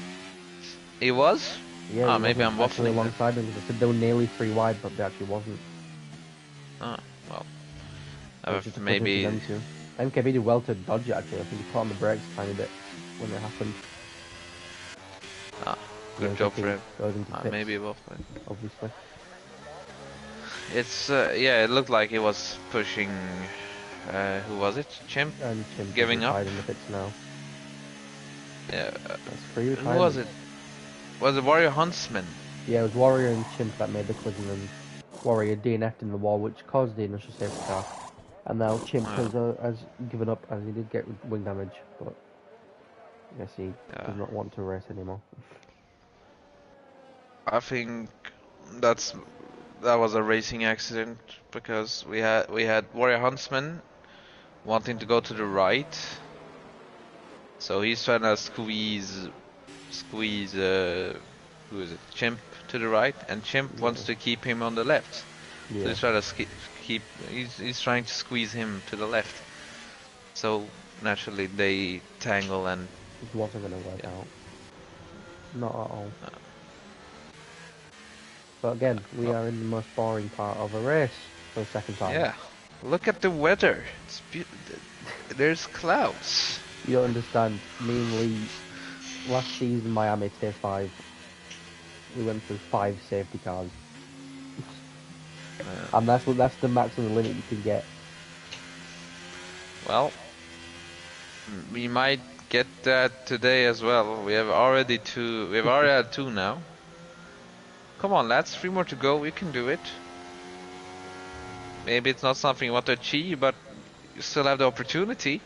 He was? Yeah, he maybe I'm wasn't actually waffling. Then. alongside them because I said they were nearly 3 wide, but they actually wasn't. Oh, well. So it's just a Maybe. collision between them two. MKP did well to dodge it actually. I think he put on the brakes a tiny bit when it happened. Good Yeah, job MKP for him. goes into pits, Maybe waffling. obviously. It's yeah, it looked like he was pushing. Who was it? Chimp? And Chimp Giving is up? retired in the pits now. Yeah. That's free Who retirement. was it? Was it Warrior Huntsman? Yeah, it was Warrior and Chimp that made the collision, and Warrior DNF'd in the wall, which caused the initial safety car. And now Chimp has given up, as he did get wing damage, but I guess he does not want to race anymore. I think that was a racing accident because we had Warrior Huntsman wanting to go to the right, so he's trying to squeeze who is it, Chimp to the right, and Chimp wants to keep him on the left. Yeah. So he's trying to he's trying to squeeze him to the left. So naturally they tangle, and It wasn't going to work out. Not at all. But again, we are in the most boring part of a race for the second time. yeah, look at the weather. There's clouds. You don't understand. Me and Lee, last season, Miami Tier 5, we went through 5 safety cars. And that's the maximum limit you can get. Well, we might get that today as well. We have already had 2 now. Come on, lads, 3 more to go. We can do it. Maybe it's not something you want to achieve, but you still have the opportunity.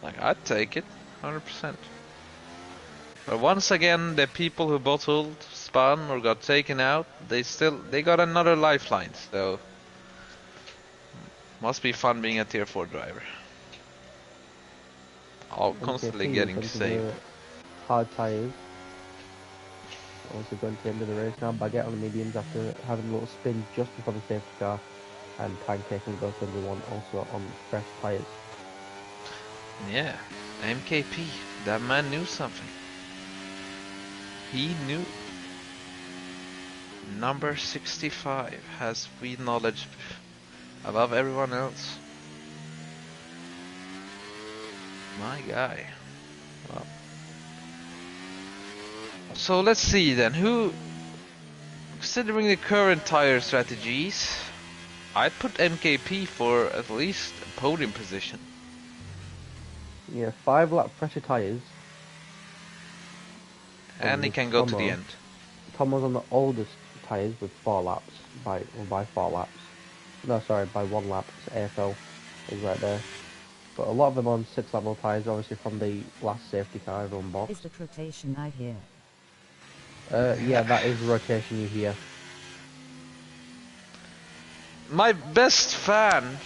Like, I'd take it, 100%. But once again, the people who bottled, spun, or got taken out, they got another lifeline. So, must be fun being a Tier 4 driver. Constantly MKP getting into saved. the hard tyres. Also going to the end of the race now. Baguette on the mediums after having a little spin just before the safety car, and Pancake goes to number 1 also on fresh tyres. Yeah, MKP, that man knew something. He knew. Number 65 has wheel knowledge above everyone else. My guy. Well. So let's see then, considering the current tire strategies, I'd put MKP for at least a podium position. Yeah, 5-lap fresher tyres. And he can go to the end. Tomo's on the oldest tyres with 4 laps, by 4 laps. No, sorry, by 1 lap. So AFL is right there. But a lot of them on 6-level tyres, obviously from the last safety car everyone boxed. Is that rotation I hear? Yeah, that is the rotation you hear. My best fan.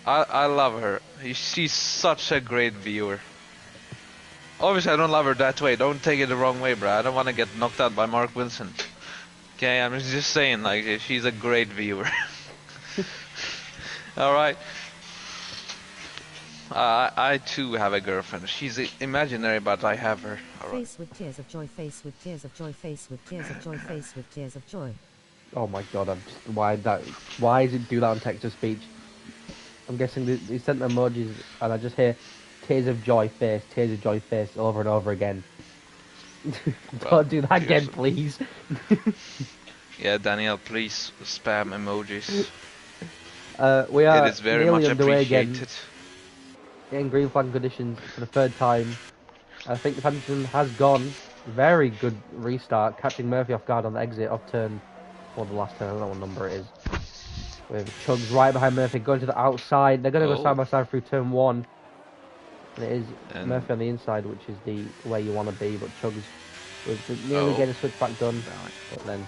I love her. She's such a great viewer. Obviously, I don't love her that way. Don't take it the wrong way, bro. I don't want to get knocked out by Mark Wilson. Okay, I'm just saying, like, she's a great viewer. Alright. I too have a girlfriend. She's imaginary, but I have her. Alright. Face with tears of joy, face with tears of joy, face with tears of joy, face with tears of joy. Oh my god, I'm just, why does it do that on text to speech? I'm guessing that he sent emojis and I just hear tears of joy face over and over again. Don't do that again, please. Yeah, Daniel, please spam emojis. We are It is very nearly much underway again appreciated. in green flag conditions for the third time. I think the Phantom has gone. Very good restart, catching Murphy off guard on the exit off turn, or the last turn, I don't know what number it is. With Chugs right behind Murphy, going to the outside. They're going to go side by side through turn 1. And it is Murphy on the inside, which is the way you want to be, but Chugs was nearly getting a switchback done, but then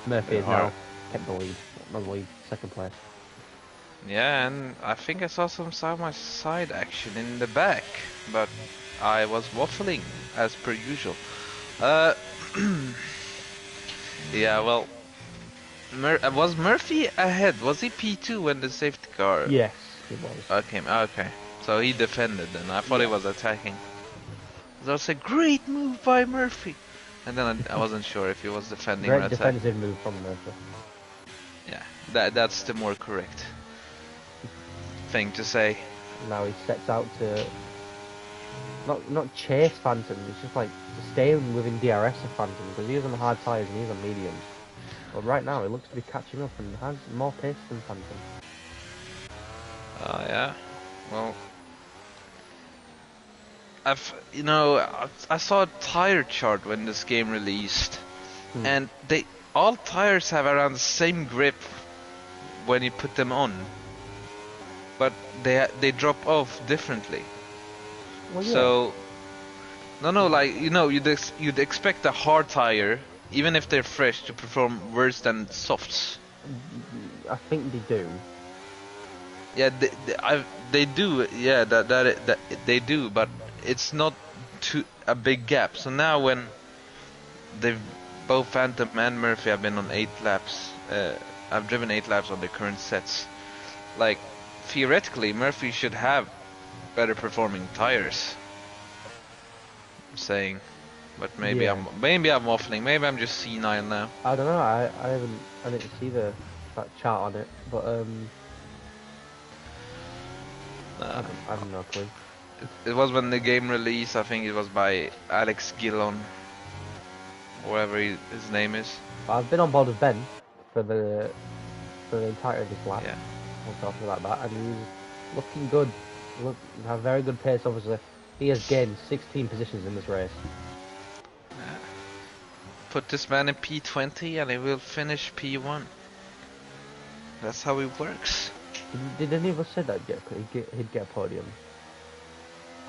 Murphy has now kept the lead, not the lead, second place. Yeah, and I think I saw some side-by-side action in the back, but I was waffling as per usual. Yeah, well, was Murphy ahead? Was he P2 when the safety car? Yes, he was. Okay. So he defended, and I thought he was attacking. That was a great move by Murphy, and then I wasn't sure if he was defending or Great attacking. defensive move from Murphy. Yeah, that's the more correct thing to say. Now he sets out to not chase Phantom, it's just like staying within DRS of Phantom, because he is on the hard tyres and he's on mediums. But right now he looks to be catching up and has more pace than Phantom. Yeah. Well, I saw a tire chart when this game released, and all tires have around the same grip when you put them on, but they drop off differently. Well, yeah. So, like you'd expect a hard tire, even if they're fresh, to perform worse than softs. I think they do. Yeah, they do. Yeah, that they do, but it's not a big gap. So now when both Phantom and Murphy have been on 8 laps, I've driven 8 laps on the current sets. Like theoretically, Murphy should have better performing tires. I'm saying, but maybe I'm waffling. Maybe I'm just senile now. I don't know. I didn't see that chart on it, but I have no clue. It was when the game released. I think it was by Alex Gillon, whatever his name is. I've been on board with Ben for the entirety of this lap. Yeah. I'm talking about that, and he's looking good. Have very good pace. Obviously, he has gained 16 positions in this race. Put this man in P20 and he will finish P1. That's how it works. Did any of us say that he'd get a podium?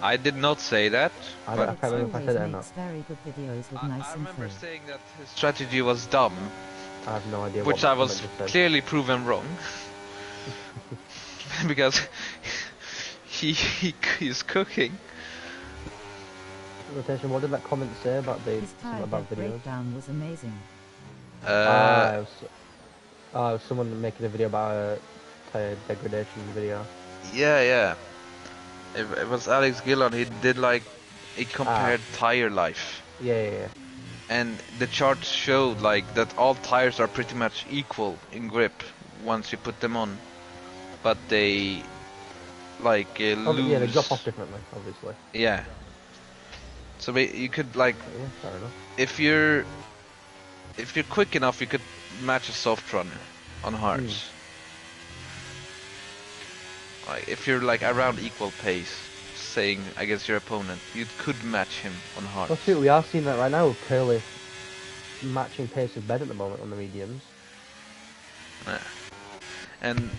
I did not say that. I can't remember if I said it or not. Very good videos with nice I remember info. saying that his strategy was dumb, I have no idea. which what I was clearly proven wrong. Because he's cooking. Rotation. What did that comment say about His tire about deck videos? breakdown was amazing. It was someone making a video about a tire degradation video. Yeah. It was Alex Gillon. He compared tire life. Yeah. And the chart showed like that all tires are pretty much equal in grip once you put them on, but they lose. Yeah, they drop off differently, obviously. Yeah. So you could like, Yeah, fair enough. if you're quick enough, you could match a soft runner on hards. Like if you're like around equal pace, saying against your opponent, you could match him on hards. Well, shoot, we are seeing that right now with Curly matching pace with Ben at the moment on the mediums. And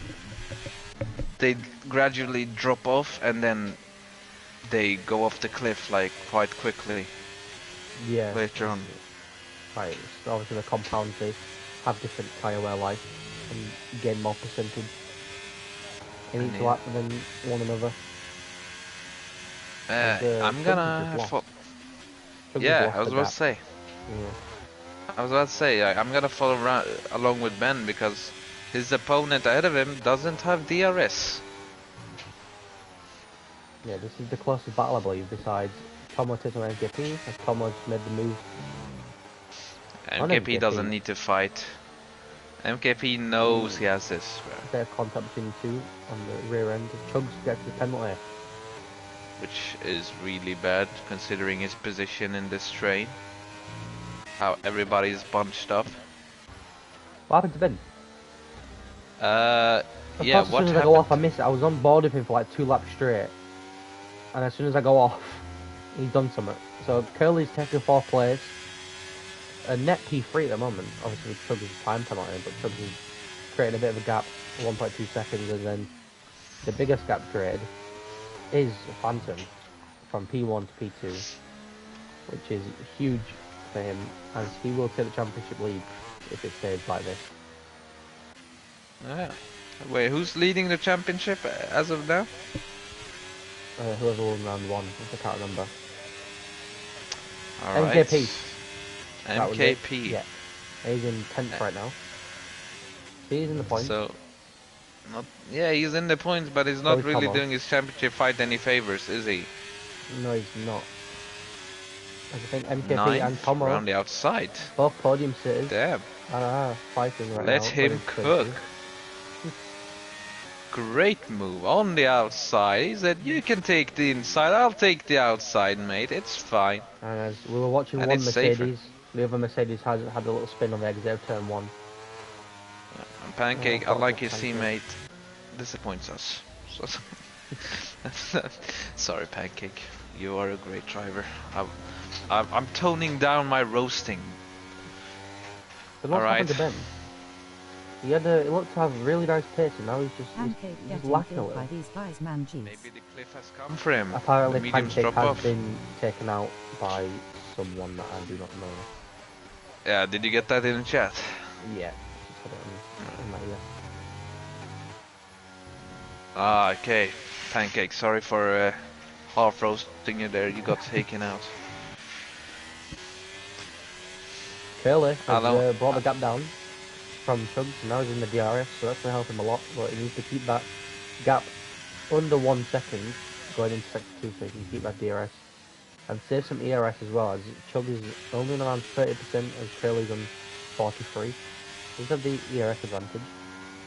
they gradually drop off, and then they go off the cliff like quite quickly. Yeah. Later on. Right, so obviously the compounds, they have different tyre wear life and gain more percentage in each lap than one another. I'm gonna... Yeah, I was about to say. Yeah. I'm gonna follow along with Ben, because his opponent ahead of him doesn't have DRS. Yeah, this is the closest battle I believe besides Tomo taking on MKP, as Tomo just made the move on MKP doesn't need to fight. MKP knows he has this. Bit of contact between the two on the rear end. Chugs gets the penalty. Which is really bad considering his position in this train. How everybody's bunched up. What happened to Ben? Yeah, As what soon as happened? I go off, I miss it. I was on board with him for like 2 laps straight. And as soon as I go off, he's done something. So Curly's taking 4th place. A net P3 at the moment. Obviously with Chugs' time penalty, but Chugs is creating a bit of a gap, 1.2 seconds, and then the biggest gap created is Phantom from P1 to P2, which is huge for him, as he will take the championship lead if it stays like this. Yeah. Wait, who's leading the championship as of now? Whoever won round 1, I can't remember. Alright. MKP. MKP. Yeah. He's in 10th right now. He's in the points. So, yeah, he's in the points, but he's not really Tomo. doing his championship fight any favors, is he? No, he's not. I think MKP Ninth, and Tomo, around the outside. both podium sitters, Damn. are fighting right Let now. him cook. Great move on the outside. He said, "You can take the inside. I'll take the outside, mate. It's fine." And as we were watching And one it's Mercedes, the other Mercedes had a little spin on the exit of turn 1. And Pancake, Oh, unlike his Pancake. teammate, disappoints us. Sorry, Pancake. You are a great driver. I'm toning down my roasting. But what happened to Alright. Ben? He looked to have really nice pace, and now he's Pancake he's getting lacking a killed little. by these guys, man, jeez. Maybe the cliff has come for him. Apparently, the mediums Pancake drop has off. been taken out by someone that I do not know. Yeah, did you get that in the chat? Yeah, just had it in my ear. Ah, okay. Pancake, sorry for half roasting you there. You got taken out. Curly has Hello. brought the gap down from Chugs, and now he's in the DRS, so that's going to help him a lot, but he needs to keep that gap under 1 second going into sector 2 so he can keep that DRS. And save some ERS as well, as Chug is only on around 30% as Curly's on 43. He's have the ERS advantage,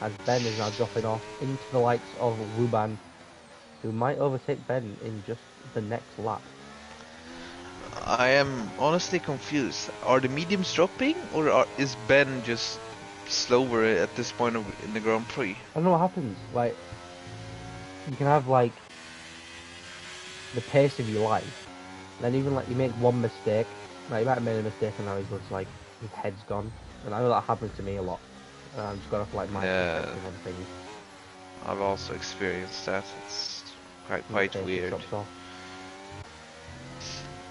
as Ben is now dropping off into the likes of Ruban, who might overtake Ben in just the next lap. I am honestly confused. Are the mediums dropping, or is Ben just slower at this point in the Grand Prix? I don't know what happens, like, you can have like the pace of your life, and then even like you make one mistake, like you might have made a mistake and now he's just like, his head's gone, and I know that happens to me a lot, and I'm just going off like my perspective on things. I've also experienced that. It's quite Pace weird. drops off.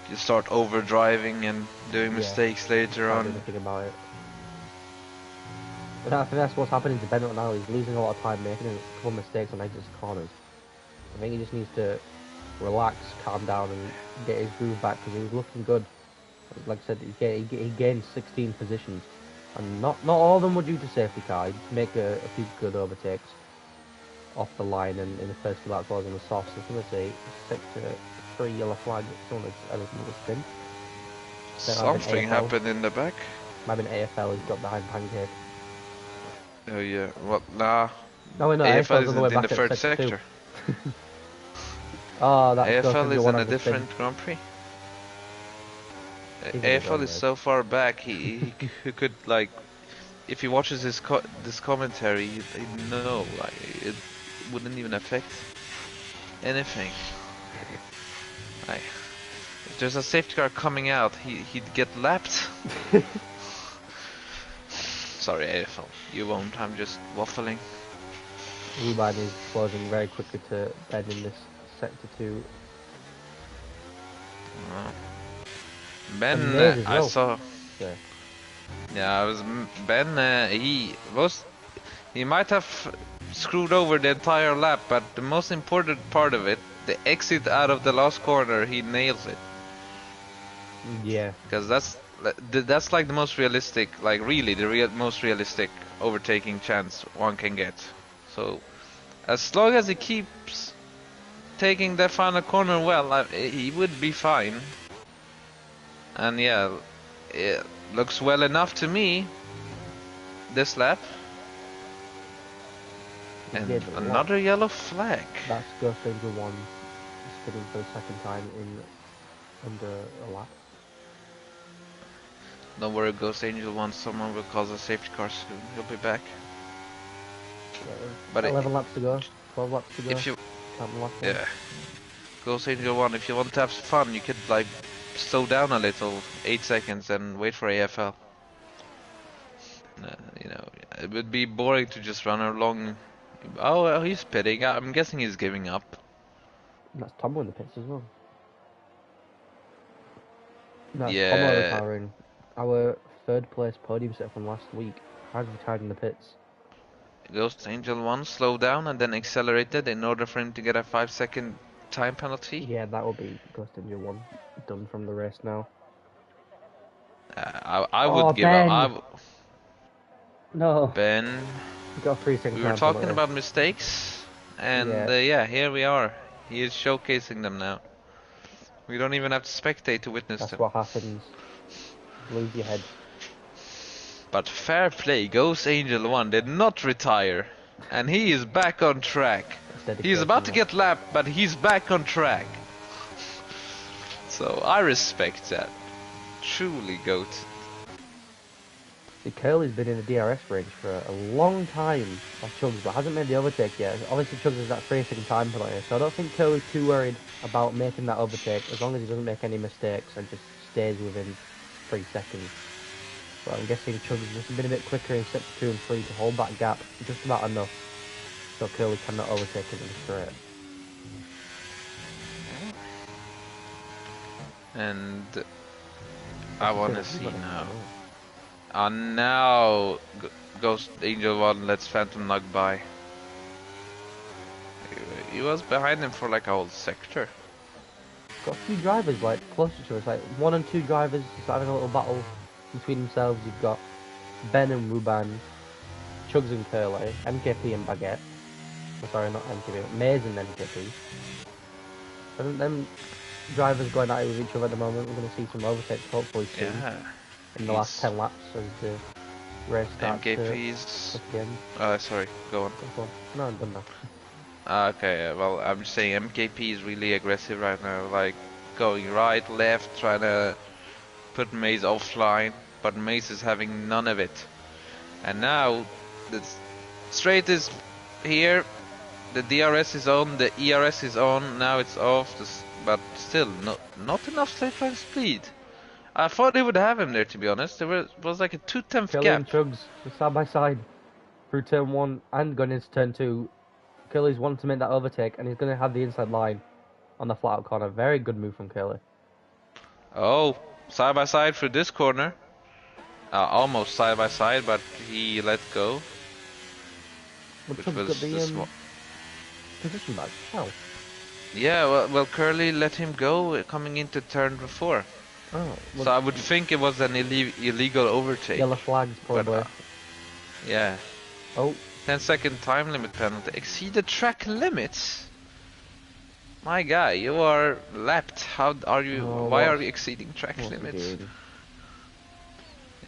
You start overdriving and doing Yeah. mistakes later Can't do on. anything about it. But I think that's what's happening to Bennett now. He's losing a lot of time making a couple of mistakes on exit corners. I think he just needs to relax, calm down, and get his groove back because he was looking good. Like I said, he gained 16 positions, and not all of them were due to safety car. He did make a few good overtakes off the line, and in the first few laps was on the soft. So let's say sector 3 yellow flag. Someone has a spin. Something AFL. happened in the back. Might have been AFL. He's got behind Pancake. Oh yeah. What? Nah. No, no, AFL AFL's on the way isn't in back the at third sector 2. sector. Oh, that's AFL is in a different Grand Prix. He's a good AFL runner. is so far back. He could like, if he watches this commentary, he'd know like it wouldn't even affect anything. Like, if there's a safety car coming out, he'd get lapped. Sorry, AFL. You won't. I'm just waffling. Ruban is closing very quickly to Ben in this sector 2. Ben, And Mays as I well. saw. Yeah. Yeah, I was Ben. He might have screwed over the entire lap, but the most important part of it, the exit out of the last corner, he nails it. Yeah. Because that's like the most realistic, like really the most realistic overtaking chance one can get. So as long as he keeps taking that final corner well, he would be fine. And yeah, it looks well enough to me this lap. And another yellow flag. That's Ghost Angel 1 spinning for the second time in under a lap. Don't worry, Ghost Angel 1, someone will cause a safety car soon. He'll be back. But 11 laps to go, 12 laps to go. If you, Count the last one. yeah, Ghost Angel 1, if you want to have fun, you could like slow down a little, 8 seconds, and wait for AFL. You know, it would be boring to just run along. Oh, well, he's pitting. I'm guessing he's giving up. And that's Tomo in the pits as well. That's Yeah. Tomo retiring. Our third place podium set from last week has retired in the pits. Ghost Angel 1 slowed down and then accelerated in order for him to get a 5-second time penalty. Yeah, that will be Ghost Angel 1 done from the race now. I would give Ben. up. No. Ben. We got 3 seconds. We were talking about mistakes, and yeah, here we are. He is showcasing them now. We don't even have to spectate to witness That's them. what happens. Lose your head. But fair play, Ghost Angel 1 did not retire, and he is back on track. He's about to get lapped, but he's back on track. So I respect that. Truly GOAT. See, Curly's been in the DRS range for a long time of Chugs, but hasn't made the overtake yet. Obviously, Chugs has that 3-second time penalty, so I don't think Curly's too worried about making that overtake, as long as he doesn't make any mistakes and just stays within 3 seconds. But I'm guessing Chugs has just been a bit quicker in sector 2 and 3 to hold that gap just about enough, so Curly cannot overtake him in the straight. And I want to see now. Now Ghost Angel 1 lets Phantom Nug by. He was behind him for like a whole sector. Got a few drivers like closer to us, like 1 and 2 drivers just having a little battle between themselves. You've got Ben and Ruban, Chugs and Curly, MKP and Baguette. Oh, sorry, not MKP, but Maze and MKP. I think them drivers going at it with each other at the moment. We're going to see some overtakes hopefully soon. Yeah. In the last 10 laps as the race starts MKP's... again. sorry, go on. No, I'm done now. Okay, well, I'm just saying MKP is really aggressive right now, like going right, left, trying to put Maze offline, but Maze is having none of it. And now the straight is here, the DRS is on, the ERS is on, now it's off, but still not enough straight line speed. I thought they would have him there, to be honest. There was like a 2/10 Kelly gap. and Chugs were side by side through turn 1 and going into turn 2. Curly's wanting to make that overtake, and he's going to have the inside line on the flat out corner. Very good move from Curly. Oh, side by side for this corner. Almost side by side, but he let go. Well, Which Chugs was got the the position back. How? Yeah, well, Curly let him go coming into turn 4. Oh, well, So I would think it was an illegal overtake. yellow flags probably. But, yeah. Oh, 10-second time limit penalty. Exceeded track limits. My guy, you are lapped. How are you? Why are you exceeding track limits?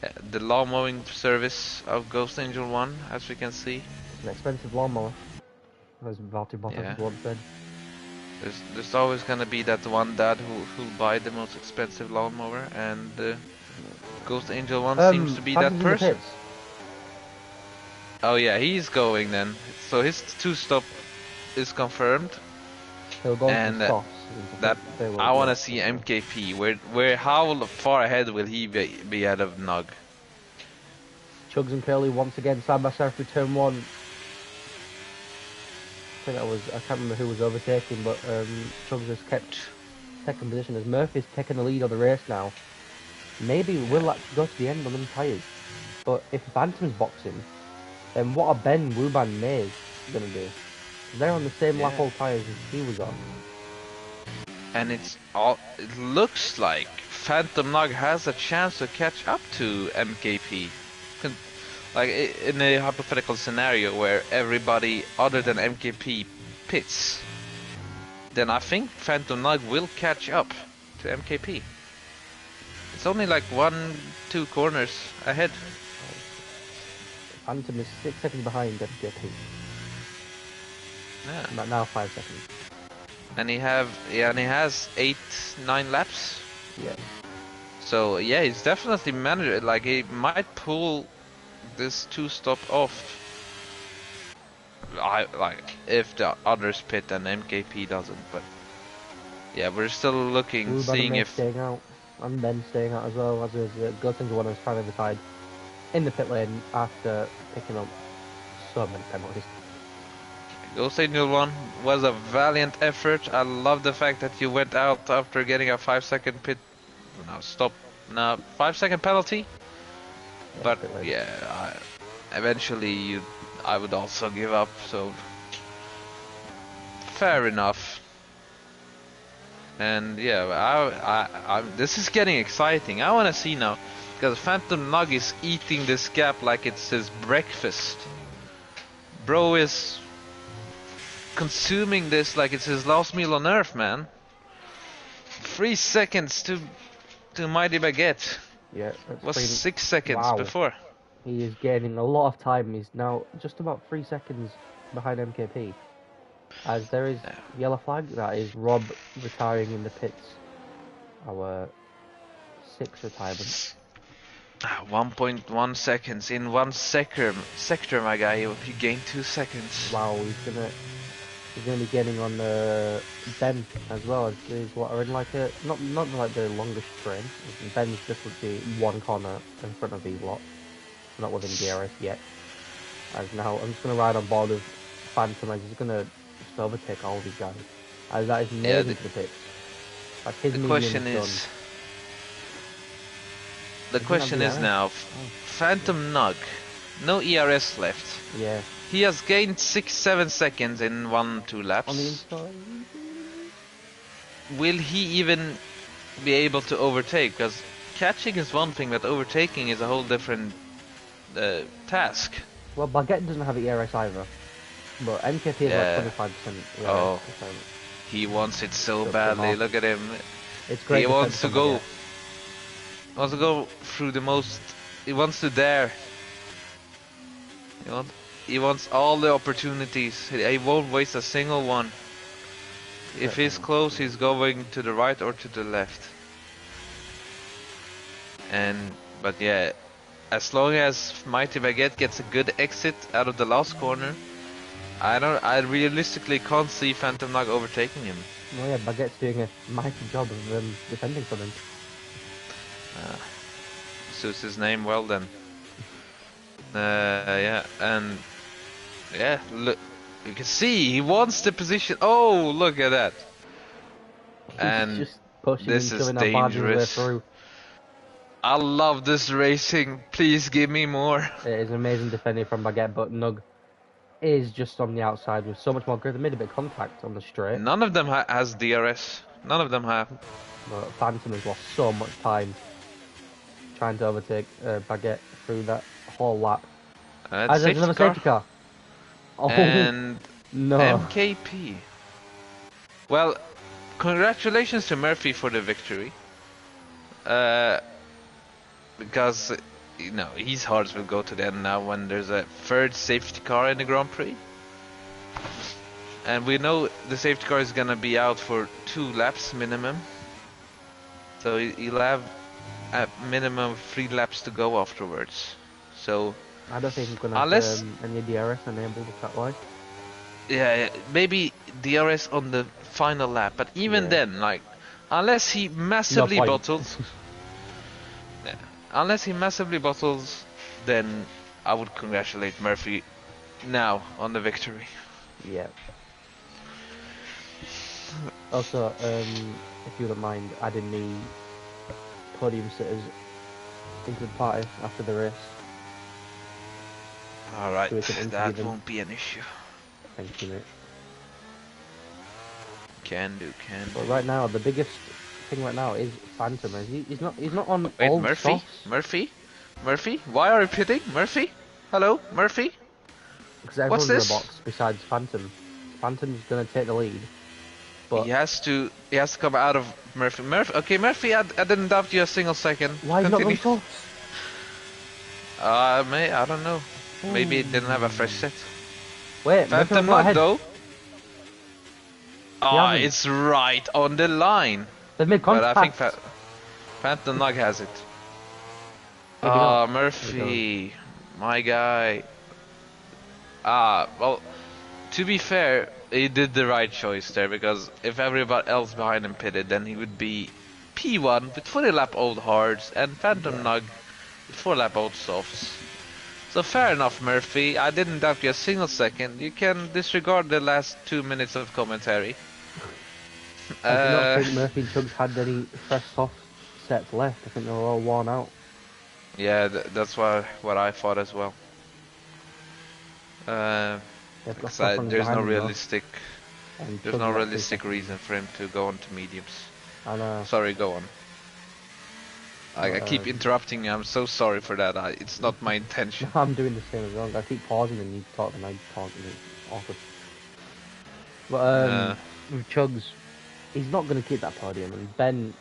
Yeah, the lawn mowing service of Ghost Angel 1, as we can see. an expensive lawnmower, as Valtteri Bottas Yeah. once said. There's always gonna be that one dad who'll buy the most expensive lawnmower, and Ghost Angel 1 seems to be that Phantom's in the person. pits. Oh yeah, he's going then. So his 2-stop is confirmed. He'll go And, to the softs. That They will I want to go. see MKP. Where how far ahead will he be ahead of Nug? Chugs and Curly once again side by side through turn 1. I think I can't remember who was overtaking, but Chugs has kept second position as Murphy's taking the lead on the race now. Maybe we'll actually go to the end on them tyres. But if Phantom's boxing, then what are Ben, Ruban, and Maze going to do? They're on the same lap all tyres as he was on. And it looks like Phantom Nug has a chance to catch up to MKP. like in a hypothetical scenario where everybody other than MKP pits, then I think Phantom Nug will catch up to MKP. It's only like 1-2 corners ahead. Phantom is 6 seconds behind MJP. Yeah. But now 5 seconds. And he has 8-9 laps. Yeah. So yeah, he's definitely managed. Like he might pull this 2-stop off. Like if the others pit and MKP doesn't, but yeah, we're still looking, seeing if staying out, and Ben staying out as well, as is Gutting's one who's trying to decide in the pit lane after picking up so many penalties. Ghost Angel 1 was a valiant effort. I love the fact that you went out after getting a 5-second pit. No, stop. No, 5-second penalty. Yeah, But pit lane. yeah, eventually I would also give up. So fair enough. And yeah, this is getting exciting. I want to see now, because Phantom Nug is eating this gap like it's his breakfast. Bro is consuming this like it's his last meal on earth, man. 3 seconds to Mighty Baguette. Yeah, It was 6 seconds Wow. before. He is gaining a lot of time. He's now just about 3 seconds behind MKP. As there is yellow flag, that is Rob retiring in the pits. Our 6th retirement. 1.1 seconds in 1 sector, my guy. You gained 2 seconds. Wow, he's gonna be getting on Ben as well. As these what are in like a not like the longest train. Ben's just would be 1 corner in front of these lot, not within DRS yet. As now I'm just gonna ride on board with Phantom. As he's gonna just overtake all these guys. As that is amazing to the pits. Like his The question is. The question is now, Phantom Nug, no ERS left. Yeah. He has gained 6-7 seconds in 1-2 laps. On the inside. Will he even be able to overtake? Because catching is one thing, but overtaking is a whole different task. Well, Baguette doesn't have ERS either. But MKP is like 25% ERS. Oh, he wants it so badly. Look at him. It's great. He wants to go. He wants to go through the most. He wants to dare. He wants all the opportunities. He won't waste a single one. If he's close, he's going to the right or to the left. But yeah, as long as Mighty Baguette gets a good exit out of the last corner, I realistically can't see Phantom Nug overtaking him. Well, yeah, Baguette's doing a mighty job of defending from him. Suits his name well then. Yeah, and yeah, look, you can see he wants the position. Oh, look at that! And just pushing this and is shoving our barges way dangerous. through. I love this racing. Please give me more. It is amazing defending from Baguette, but Nug is just on the outside with so much more grip. They made a bit of contact on the straight. None of them has DRS. None of them have. But Phantom has lost so much time trying to overtake Baguette through that whole lap. As there's another safety car. Oh, and no. MKP. Well, congratulations to Murphy for the victory. Because his hearts will go to the end now when there's a 3rd safety car in the Grand Prix. And we know the safety car is gonna be out for 2 laps minimum. So he'll have a minimum 3 laps to go afterwards. So I don't think he's gonna have any DRS enabled that way. Yeah, maybe DRS on the final lap, but even then, like, unless he massively bottles, then I would congratulate Murphy now on the victory. Yeah. Also, if you don't mind adding the podium sitters into the party after the race. Alright, that won't be an issue. Thank you, mate. Can do. But right now, the biggest thing right now is Phantom. He's not on Wait, all Murphy? softs. Murphy? Why are you pitting? Murphy? Hello, Murphy? Because What's everyone's in the this? box besides Phantom. Phantom's gonna take the lead, He but has to come out of Murphy. Okay, Murphy, I didn't doubt you a single second. why is he not Continue. going softs? I don't know. Maybe it didn't have a fresh set. Wait, Murphy Phantom hasn't got Nug ahead. though. He Ah, hasn't. it's right on the line. They've made But I think contact. Phantom Nug has it. Maybe not. Ah, Maybe it does. Murphy, my guy. Well, to be fair, he did the right choice there because if everybody else behind him pitted, then he would be P1 with 40 lap old hards and Phantom Yeah. Nug with 4 lap old softs. So fair enough, Murphy. I didn't doubt you a single second. You can disregard the last 2 minutes of commentary. I do not think Murphy and Chugs had any fresh soft sets left. I think they were all worn out. Yeah, that's what I thought as well. They've got Because soft ones there's no behind them though. realistic, And there's Chugs no is like 3 realistic seconds. reason for him to go on to mediums. And Sorry, go on. I keep um, interrupting you. I'm so sorry for that. It's not my intention. I'm doing the same as well. I keep pausing and you talk and I talk and it's awkward. But Uh, with Chugs, he's not going to keep that podium. And Ben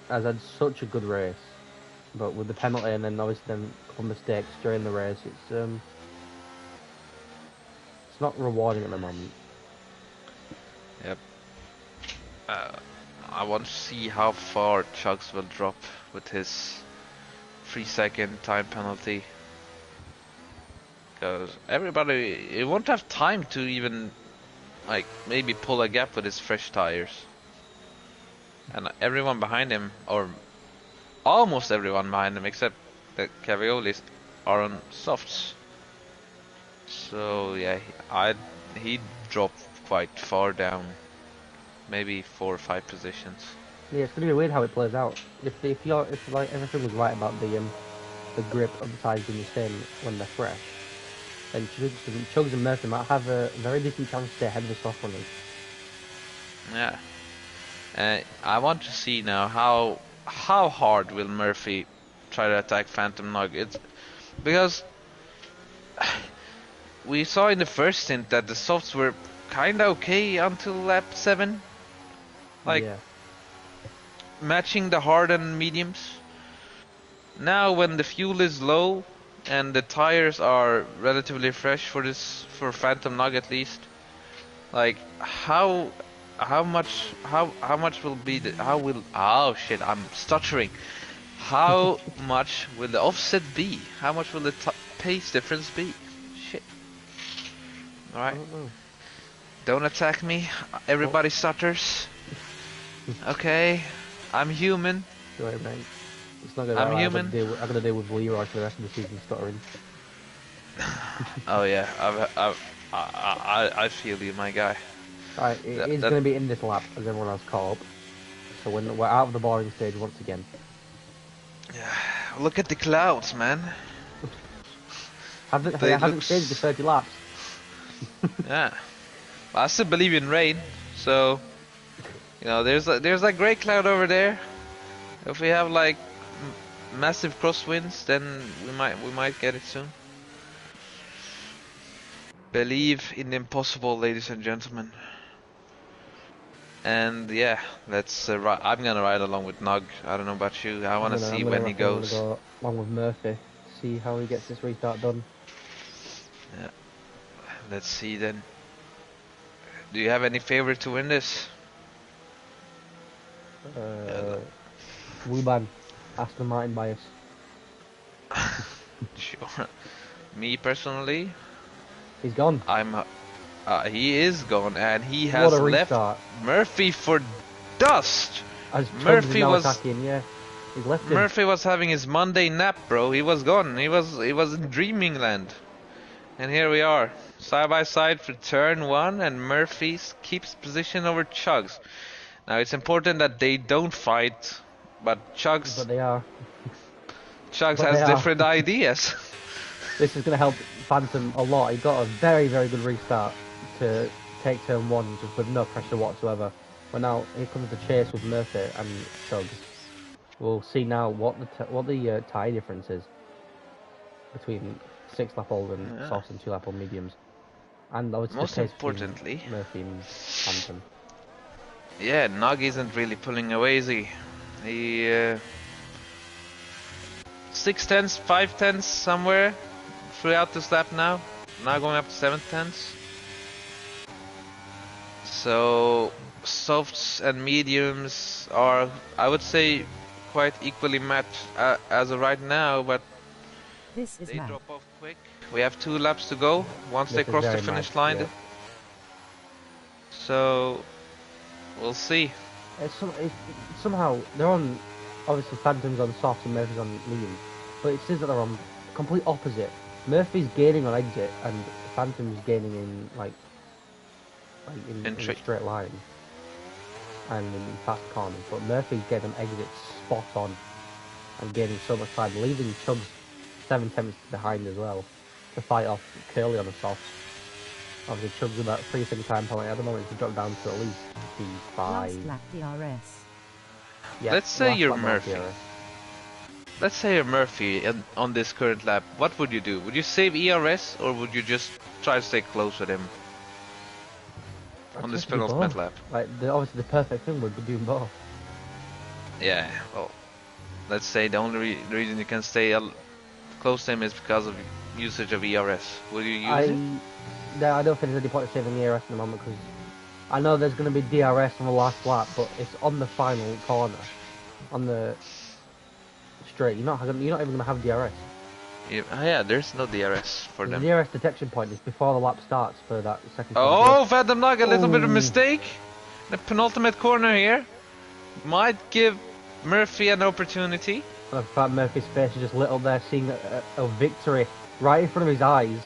has had such a good race, but with the penalty and then obviously then a couple mistakes during the race, it's not rewarding at the moment. yep. I want to see how far Chugs will drop with his 3-second time penalty. Because everybody, he won't have time to even, like, maybe pull a gap with his fresh tires. And everyone behind him, or almost everyone behind him, except the Caviolis, are on softs. So yeah, he dropped quite far down, maybe 4 or 5 positions. Yeah, it's gonna be weird how it plays out. If like everything was right about the grip of the tires being the same when they're fresh, then Chugs and Murphy might have a very decent chance to stay ahead of the soft runners. Yeah. I want to see now how hard will Murphy try to attack Phantom Nug. It's because we saw in the first stint that the softs were kinda okay until lap 7. Like Yeah. matching the hard and mediums. Now when the fuel is low and the tires are relatively fresh for Phantom Nug at least, like how much will be the oh shit, I'm stuttering. How much will the offset be? How much will the pace difference be? Shit. I Alright. don't know. Don't attack me. Everybody stutters. Okay. I'm human. Sorry, mate. It's not gonna. I'm Right, human. I'm gonna deal with Leroy for the rest of the season stuttering. Oh yeah. I feel you, my guy. Right, it's gonna be in this lap as everyone else caught up. So when we're out of the boring stage once again. Yeah. Look at the clouds, man. Hasn't They changed the 30 laps. Yeah. I still believe in rain, so you know there's a gray cloud over there. If we have like massive crosswinds, then we might get it soon. Believe in the impossible, ladies and gentlemen. And yeah, let's. I'm gonna ride along with Nug. I don't know about you. I want to see when he goes. I'm gonna go along with Murphy, see how he gets this restart done. Yeah. Let's see then. Do you have any favorite to win this? Wuban, Aston Martin bias. Sure. Me personally, He's gone. he is gone, and he has What a left restart. Murphy for dust. As Chubbs is Murphy now was attacking, yeah. He's left him. Murphy was having his Monday nap, bro. He was gone. He was in dreaming land. And here we are, side by side for turn 1, and Murphy keeps position over Chugs. Now it's important that they don't fight, but Chugs But they are. has different ideas. This is going to help Phantom a lot. He got a very, very good restart to take turn 1 just with no pressure whatsoever. But now here comes the chase with Murphy and Chugs. We'll see now what the tyre difference is between 6 lap old and Yeah. soft and 2 lap old mediums. And obviously Most the pace between importantly, Murphy and Phantom. yeah, Nog isn't really pulling away, is he? He 6 tenths, 5 tenths somewhere throughout this lap now. Now going up to 7 tenths. So softs and mediums are, I would say, quite equally matched as of right now, but This is they lag. drop off quick. We have 2 laps to go once This they is cross the very finish mad, line. yeah. So we'll see. It's somehow they're on, obviously Phantom's on soft and Murphy's on medium, but it says that they're on complete opposite. Murphy's gaining on exit and Phantom's gaining in in a straight line and in fast corners, but Murphy's getting exit spot on and gaining so much time, leaving Chubbs 7 tenths behind as well to fight off Curly on the soft. Obviously Chubbs about 3 second time penalty at the moment to drop down to at least P5. Last lap DRS. Yeah, Let's say last you're lap Murphy. DRS. Let's say you're Murphy on this current lap. What would you do? Would you save ERS or would you just try to stay close with him on this I'd try to do penultimate both. lap? Like obviously the perfect thing would be doing both. Yeah, well, let's say the only reason you can stay close to him is because of usage of ERS. Will you use it? No, I don't think there's any point of saving the ERS in the moment because I know there's going to be DRS on the last lap, but it's on the final corner, on the straight. You're not even going to have DRS. Yeah, there's no DRS for The them. DRS detection point is before the lap starts for that second. Oh, Phantom Nog, a little bit of Ooh. mistake. The penultimate corner here might give Murphy an opportunity. And in fact, Murphy's face is just lit up there, seeing a victory right in front of his eyes.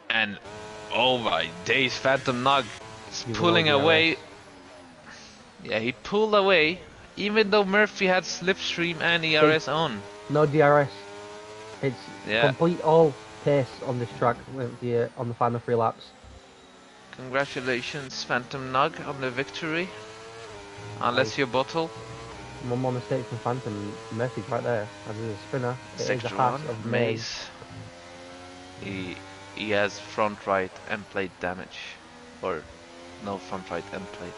And oh my days, Phantom Nog is Using pulling all DRS. away. Yeah, he pulled away, even though Murphy had slipstream and ERS on. No DRS. It's Yeah. complete all pace on this track on the final 3 laps. Congratulations, Phantom Nog, on the victory. Unless you bottle. One more mistake from Phantom. Murphy's right there. As a spinner, it is a Sector hat 1, of Maze. Maze. He has front right end plate damage. Or no front right end plate.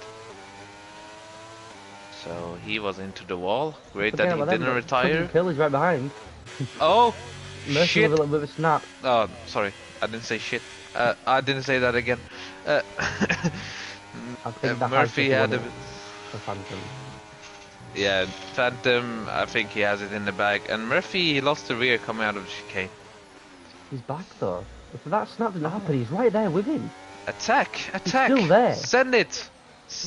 So he was into the wall. Great that he didn't retire. Curly's right behind. Oh, Murphy shit. with a little bit of a snap. Oh, sorry. I didn't say shit. I didn't say that again. I think that Murphy has had just a... won it for Phantom. Yeah, Phantom, I think he has it in the bag. And Murphy, he lost the rear coming out of the chicane. He's back though. If that snap didn't happen, he's right there with him. Attack! Attack! still there. Send it!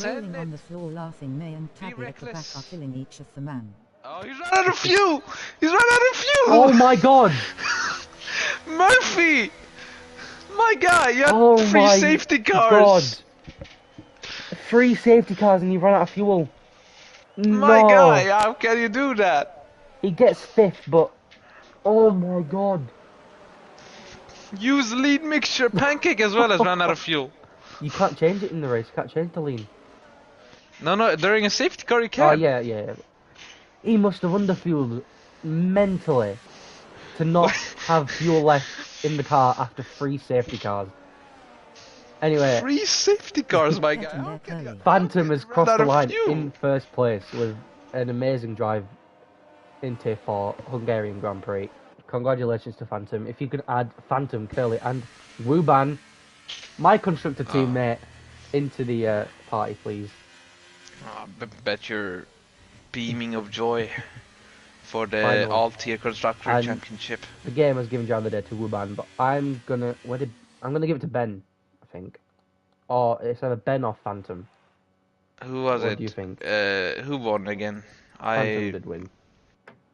Rolling Send on it! the floor laughing, May and Tabby at the back reckless. are killing each of the man. Oh, he's run out of fuel! He's run out of fuel! Oh my god! Murphy! My guy, you had Oh 3 my safety cars! God. 3 safety cars and you run out of fuel. My No. guy, how can you do that? He gets 5th, but oh my god. Use lead mixture. Pancake as well as ran out of fuel. You can't change it in the race. You can't change the lean. No, during a safety car you can. Oh yeah. He must have underfueled mentally to not have fuel left in the car after 3 safety cars. Anyway, 3 safety cars, my guy. How can you- Phantom has run crossed out the of line fuel? in first place with an amazing drive into for Hungarian Grand Prix. Congratulations to Phantom. If you could add Phantom, Curly and Wuban, my constructor teammate, into the party, please. Oh, bet you're beaming of joy for the Finally. All-Tier Constructor And- Championship. The game was given during the day to Wuban, but I'm gonna give it to Ben, I think. Or it's either Ben or Phantom. Who was What it? do you think? Who won again? Phantom did win.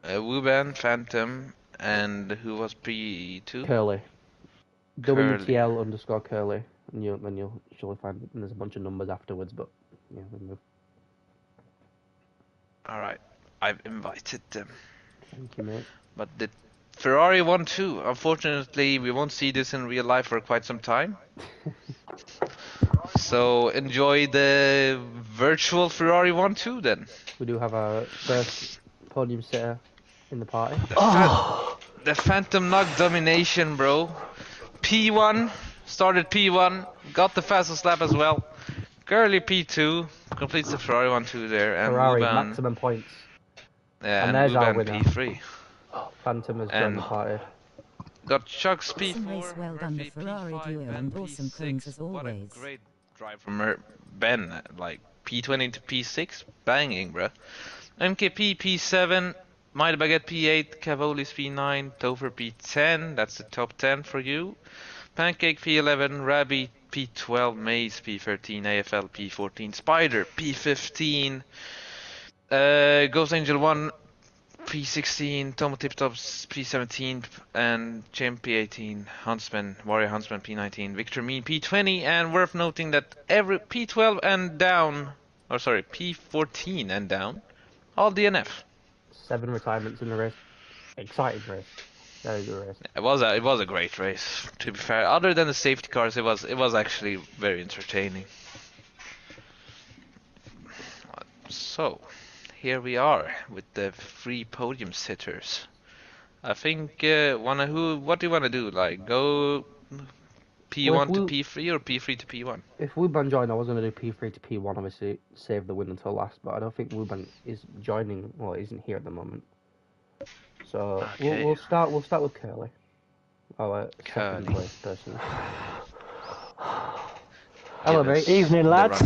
Wuban, Phantom, and who was P2? Curly. Curly. WTL underscore Curly. And you'll surely find there's a bunch of numbers afterwards, but yeah, we move. Alright, I've invited them. Thank you, mate. But the Ferrari won too. Unfortunately, we won't see this in real life for quite some time. So enjoy the virtual Ferrari 1-2 then. We do have our first podium sitter in the party. The The Phantom Knock domination, bro. P1, started P1, got the fastest lap as well. Curly P2, completes the Ferrari 1-2 there, and Ferrari, Wuban, maximum points. yeah, And and there's our Wuban winner. P3. Phantom has joined the party. Got Chuck's Awesome P4, race, well done the Murphy Ferrari P5, duo, Ben and awesome P6. cones as What a always. great drive from Ben, like P20 to P6, banging, bruh. MKP P7, Mighty Baguette P8, Cavoli's P9, Topher P10, that's the top 10 for you. Pancake P11, Rabbi P12, Maze P13, AFL P14, Spider P15, Ghost Angel 1 P16, Tomo Tip Tops P17, and Chim P18, Huntsman, Warrior Huntsman P19, Victor Mean P20, and worth noting that every P12 and down, or sorry, P14 and down, all DNF. 7 retirements in the race. Exciting race. Very good race. It was a great race, to be fair. Other than the safety cars, it was actually very entertaining. So, here we are with the 3 podium sitters. I think what do you wanna do? Like go P1 to P3 or P3 to P1? If Wuban joined, I was going to do P3 to P1, obviously, save the win until last, but I don't think Wuban is joining, well, isn't here at the moment. So, Okay. we'll start with Curly. Our second Curly. place person. Hello, mate. Evening, lads.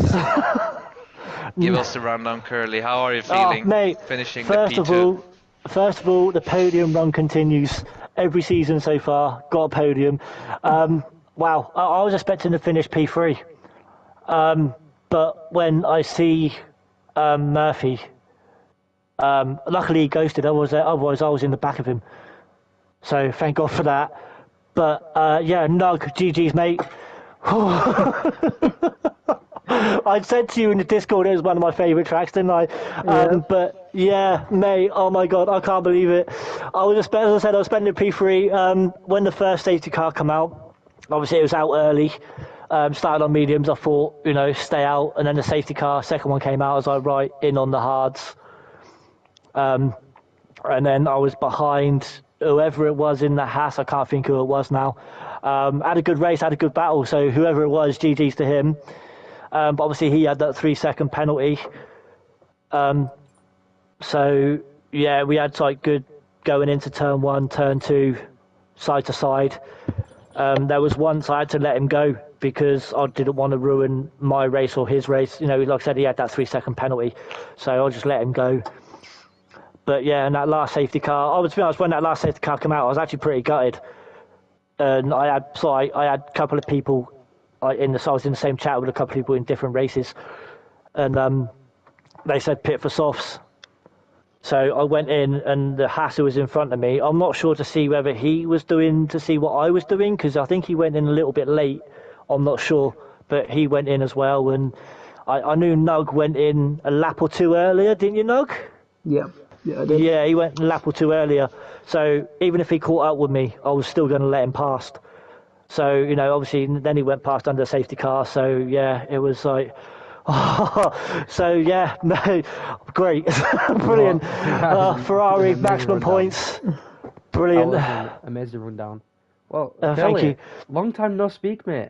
Give us the rundown, Curly. How are you feeling? Mate, finishing the P2? First of all, the podium run continues every season so far. Got a podium. Wow, I was expecting to finish P3. But when I see Murphy, luckily he ghosted. Otherwise, I was in the back of him. So thank God for that. But yeah, Nug, GG's, mate. I said to you in the Discord it was one of my favourite tracks, didn't I? Yeah. But yeah, mate, oh my God, I can't believe it. As I said, I was spending P3 when the first safety car came out. Obviously, it was out early. Started on mediums. I thought, stay out. And then the safety car, second one came out. I was like, right, in on the hards. And then I was behind whoever it was in the Haas. I can't think who it was now. Had a good race, had a good battle. So whoever it was, GG's to him. But obviously he had that 3-second penalty. So yeah, we had like good going into turn 1, turn 2, side to side. There was once I had to let him go because I didn't want to ruin my race or his race. Like I said, he had that 3-second penalty, so I'll just let him go. But yeah, and that last safety car, to be honest, when that last safety car came out, I was actually pretty gutted. And I had a couple of people I was in the same chat with a couple of people in different races, and they said pit for softs. So I went in, and the Haas who was in front of me, I'm not sure to see whether he was doing to see what I was doing, because I think he went in a little bit late. I'm not sure, but he went in as well, and I knew Nug went in a lap or 2 earlier, didn't you, Nug? Yeah, I did. Yeah, he went a lap or 2 earlier. So even if he caught up with me, I was still going to let him past. So, obviously, then he went past under a safety car. So, yeah, it was like, so, yeah, no, great. Brilliant. Ferrari, maximum points. Brilliant. Amazing rundown. Well, thank you. Long time no speak, mate.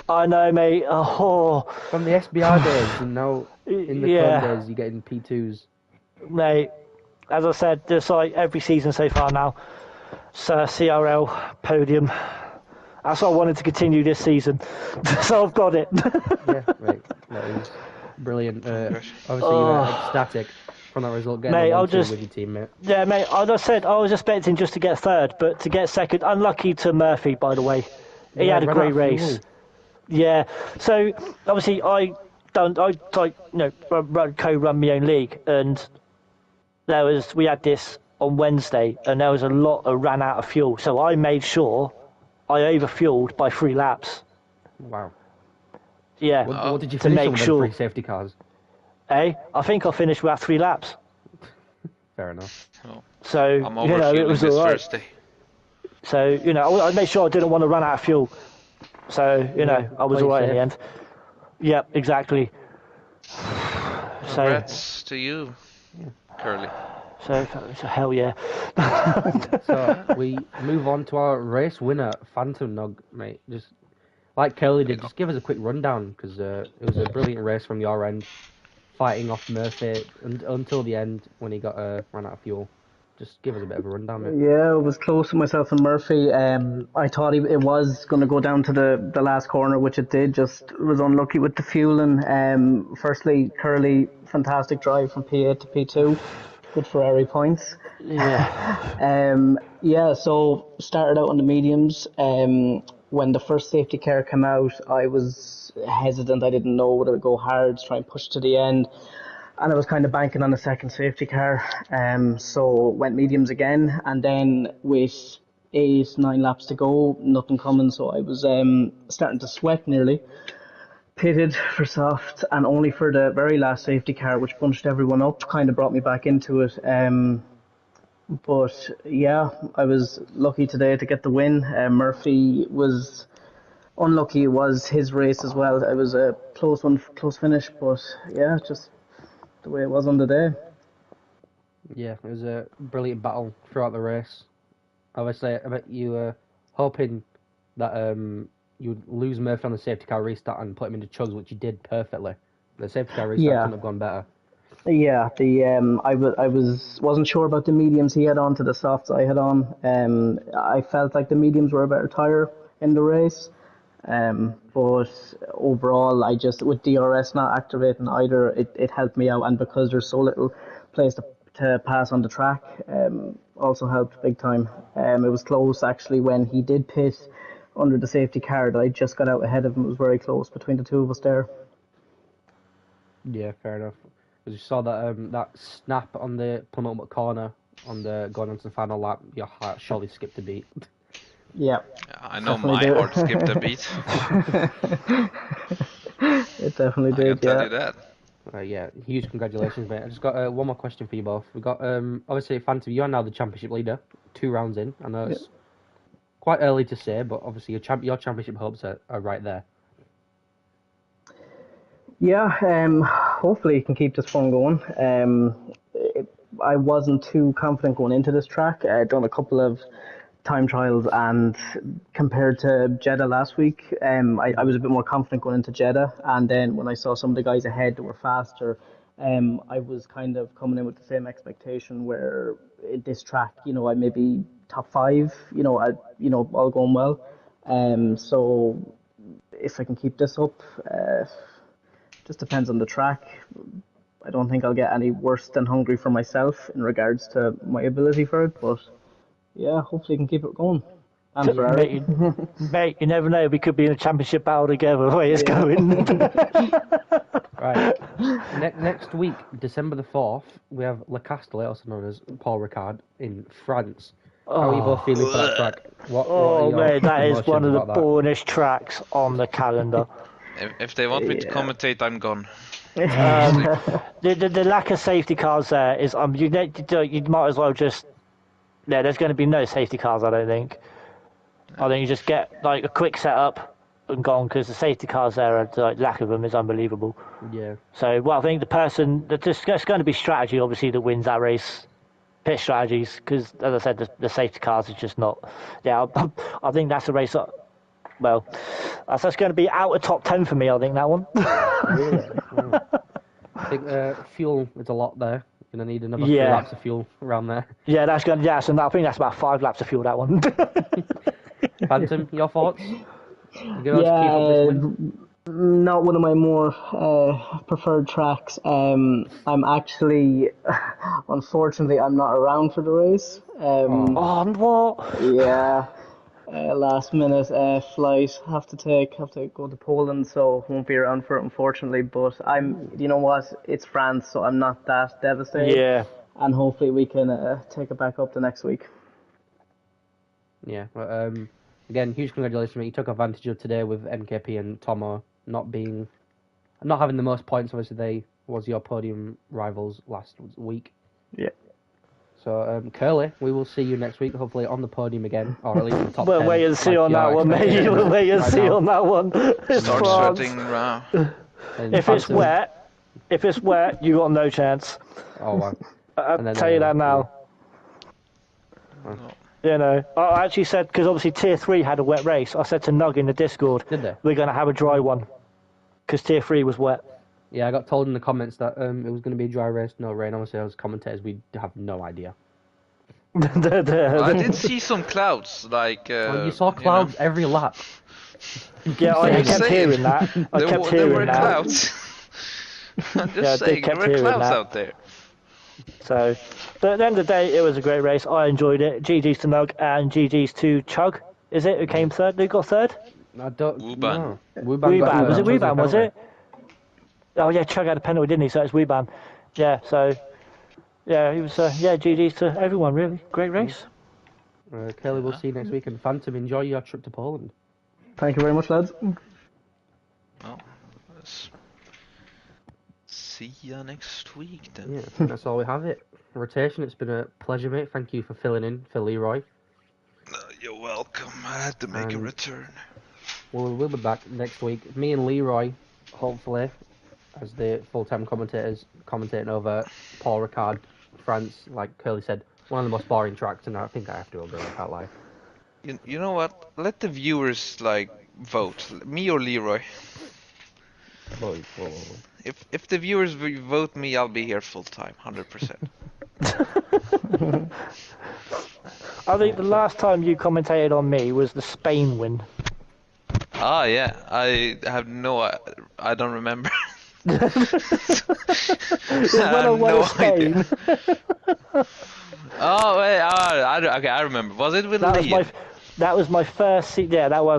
I know, mate. From the SBR days, and now in the Chrome days, you're getting P2s. Mate, as I said, just like every season so far now, CRL, podium. That's what I wanted to continue this season. So I've got it. Yeah, right. That is brilliant. Obviously, you were ecstatic from that result, getting mate, a 1-2 with your teammate. Yeah, mate, as I said, I was expecting just to get third, but to get second, unlucky to Murphy, by the way. He had a great race. Yeah, so obviously I co-run my own league, and we had this on Wednesday, and there was a lot that ran out of fuel, so I made sure I overfueled by 3 laps. Wow. Yeah. What did you finish on with 3 safety cars? I think I finished with 3 laps. Fair enough. Oh. So, I'm overfueling it was this all right. Thursday. So, I made sure I didn't want to run out of fuel. So, I was all right in the end. Yep, exactly. Congrats to you, Curly. So hell yeah. So we move on to our race winner, Phantom Nog, mate. Just like Curly did, just give us a quick rundown because it was a brilliant race from your end, fighting off Murphy until the end when he got ran out of fuel. Just give us a bit of a rundown, mate. Yeah, it was close to myself and Murphy. I thought it was going to go down to the last corner, which it did. Just was unlucky with the fueling. Firstly, Curly, fantastic drive from P8 to P2. Good Ferrari points. Yeah. Yeah, so started out on the mediums. When the first safety car came out, I was hesitant. I didn't know whether to go hard, try and push to the end. And I was kind of banking on the second safety car. So went mediums again. And then with 8-9 laps to go, nothing coming. So I was starting to sweat nearly. Pitted for soft, and only for the very last safety car, which bunched everyone up, kind of brought me back into it. But yeah, I was lucky today to get the win. Murphy was unlucky. It was his race as well. It was a close one, close finish, but yeah, just the way it was on the day. Yeah, it was a brilliant battle throughout the race. Obviously, I bet you were hoping that you'd lose Murphy on the safety car restart and put him into chugs, which you did perfectly. The safety car restart couldn't have gone better. Yeah, I wasn't sure about the mediums he had on to the softs I had on. I felt like the mediums were a better tire in the race. But overall, I just, with DRS not activating either, it helped me out, and because there's so little place to pass on the track, also helped big time. It was close actually when he did pit under the safety car that I just got out ahead of him. It was very close between the two of us there. Yeah, fair enough. Because you saw that that snap on the penultimate corner on the going onto the final lap, your heart surely skipped a beat. Yeah. I know my heart skipped a beat. It definitely I did. can tell you that. Yeah, huge congratulations, mate. I just got one more question for you both. We got obviously Phantom, you're now the championship leader, 2 rounds in. I know it's quite early to say, but obviously your championship hopes are right there. Yeah, hopefully you can keep this fun going. I wasn't too confident going into this track. I'd done a couple of time trials, and compared to Jeddah last week, I was a bit more confident going into Jeddah. And then when I saw some of the guys ahead that were faster, I was kind of coming in with the same expectation where this track, I may be top 5, all going well. So if I can keep this up, just depends on the track. I don't think I'll get any worse than Hungary for myself in regards to my ability for it, but yeah, hopefully you can keep it going. And Ferrari. Mate, you never know. We could be in a championship battle together. The way it's going. Right. Next week, December the 4th, we have Le Castel, also known as Paul Ricard, in France. How are you both feeling for that track? What mate, that is one of the boringest tracks on the calendar. If they want me to commentate, I'm gone. The lack of safety cars there is you might as well just there's going to be no safety cars. I don't think. I think you just get like a quick setup and go on, because the safety cars there, lack of them is unbelievable. Yeah. So I think the person it's going to be strategy obviously that wins that race. Pit strategies, because as I said, the safety cars is just not. Yeah, I think that's a race. Well, that's going to be out of top 10 for me, I think, that one. Really? I think fuel is a lot there. You're going to need another 3 laps of fuel around there. Yeah, I think that's about 5 laps of fuel, that one. Phantom, your thoughts? Not one of my more preferred tracks. I'm actually, unfortunately, I'm not around for the race. What? Yeah. Last minute flight have to go to Poland, so won't be around for it, unfortunately. But you know what, it's France, so I'm not that devastated. Yeah. And hopefully we can take it back up the next week. Yeah. But, again, huge congratulations, mate. You took advantage of today with MKP and Tomo not having the most points. Obviously, they was your podium rivals last week. Yeah. So, Curly, we will see you next week, hopefully on the podium again, or at least in the top 10. Well, wait and see on that one, mate. We'll wait and see on that one. Start sweating around. If it's wet, you got no chance. Oh, wow. I'll And then, tell you that now. No. You know, I actually said, because obviously Tier 3 had a wet race, I said to Nug in the Discord, Did they? we're going to have a dry one, because Tier 3 was wet. Yeah, I got told in the comments that it was going to be a dry race, no rain. Obviously, as commentators, we have no idea. I did see some clouds, like. Well, you saw clouds every lap. Yeah, I I'm kept saying, hearing that. I kept there hearing were that. clouds. I'm Yeah, just I saying, there kept were hearing clouds that. out there. So, but at the end of the day, it was a great race. I enjoyed it. GG's to Nug and GG's to Chug. Is it? Who came third? Who got third? I don't Wuban. know. Weeban. Was it chose the Weeban? Was penalty. it? Oh yeah, Chug had a penalty, didn't he? So it's Weeban. Yeah. So, yeah, he was. Yeah, GG's to everyone. Really great race. Kelly, we'll see you next week. And Phantom, enjoy your trip to Poland. Thank you very much, lads. Well, let's see ya next week then. Yeah, I think that's all we have it. Rotation, it's been a pleasure, mate. Thank you for filling in for Leroy. You're welcome. I had to make a And- return. We'll be back next week. Me and Leroy, hopefully, as the full-time commentators, commentating over Paul Ricard, France. Like Curly said, one of the most boring tracks, and I think I have to agree. I can't lie. You know what? Let the viewers like vote. Me or Leroy. Whoa. If the viewers vote me, I'll be here full time, 100%. I think the last time you commentated on me was the Spain win. Ah, yeah. I have I don't remember. It was when I have won no Spain. Oh wait, okay, I remember. Was it with That was Liam? my first. Yeah, that was.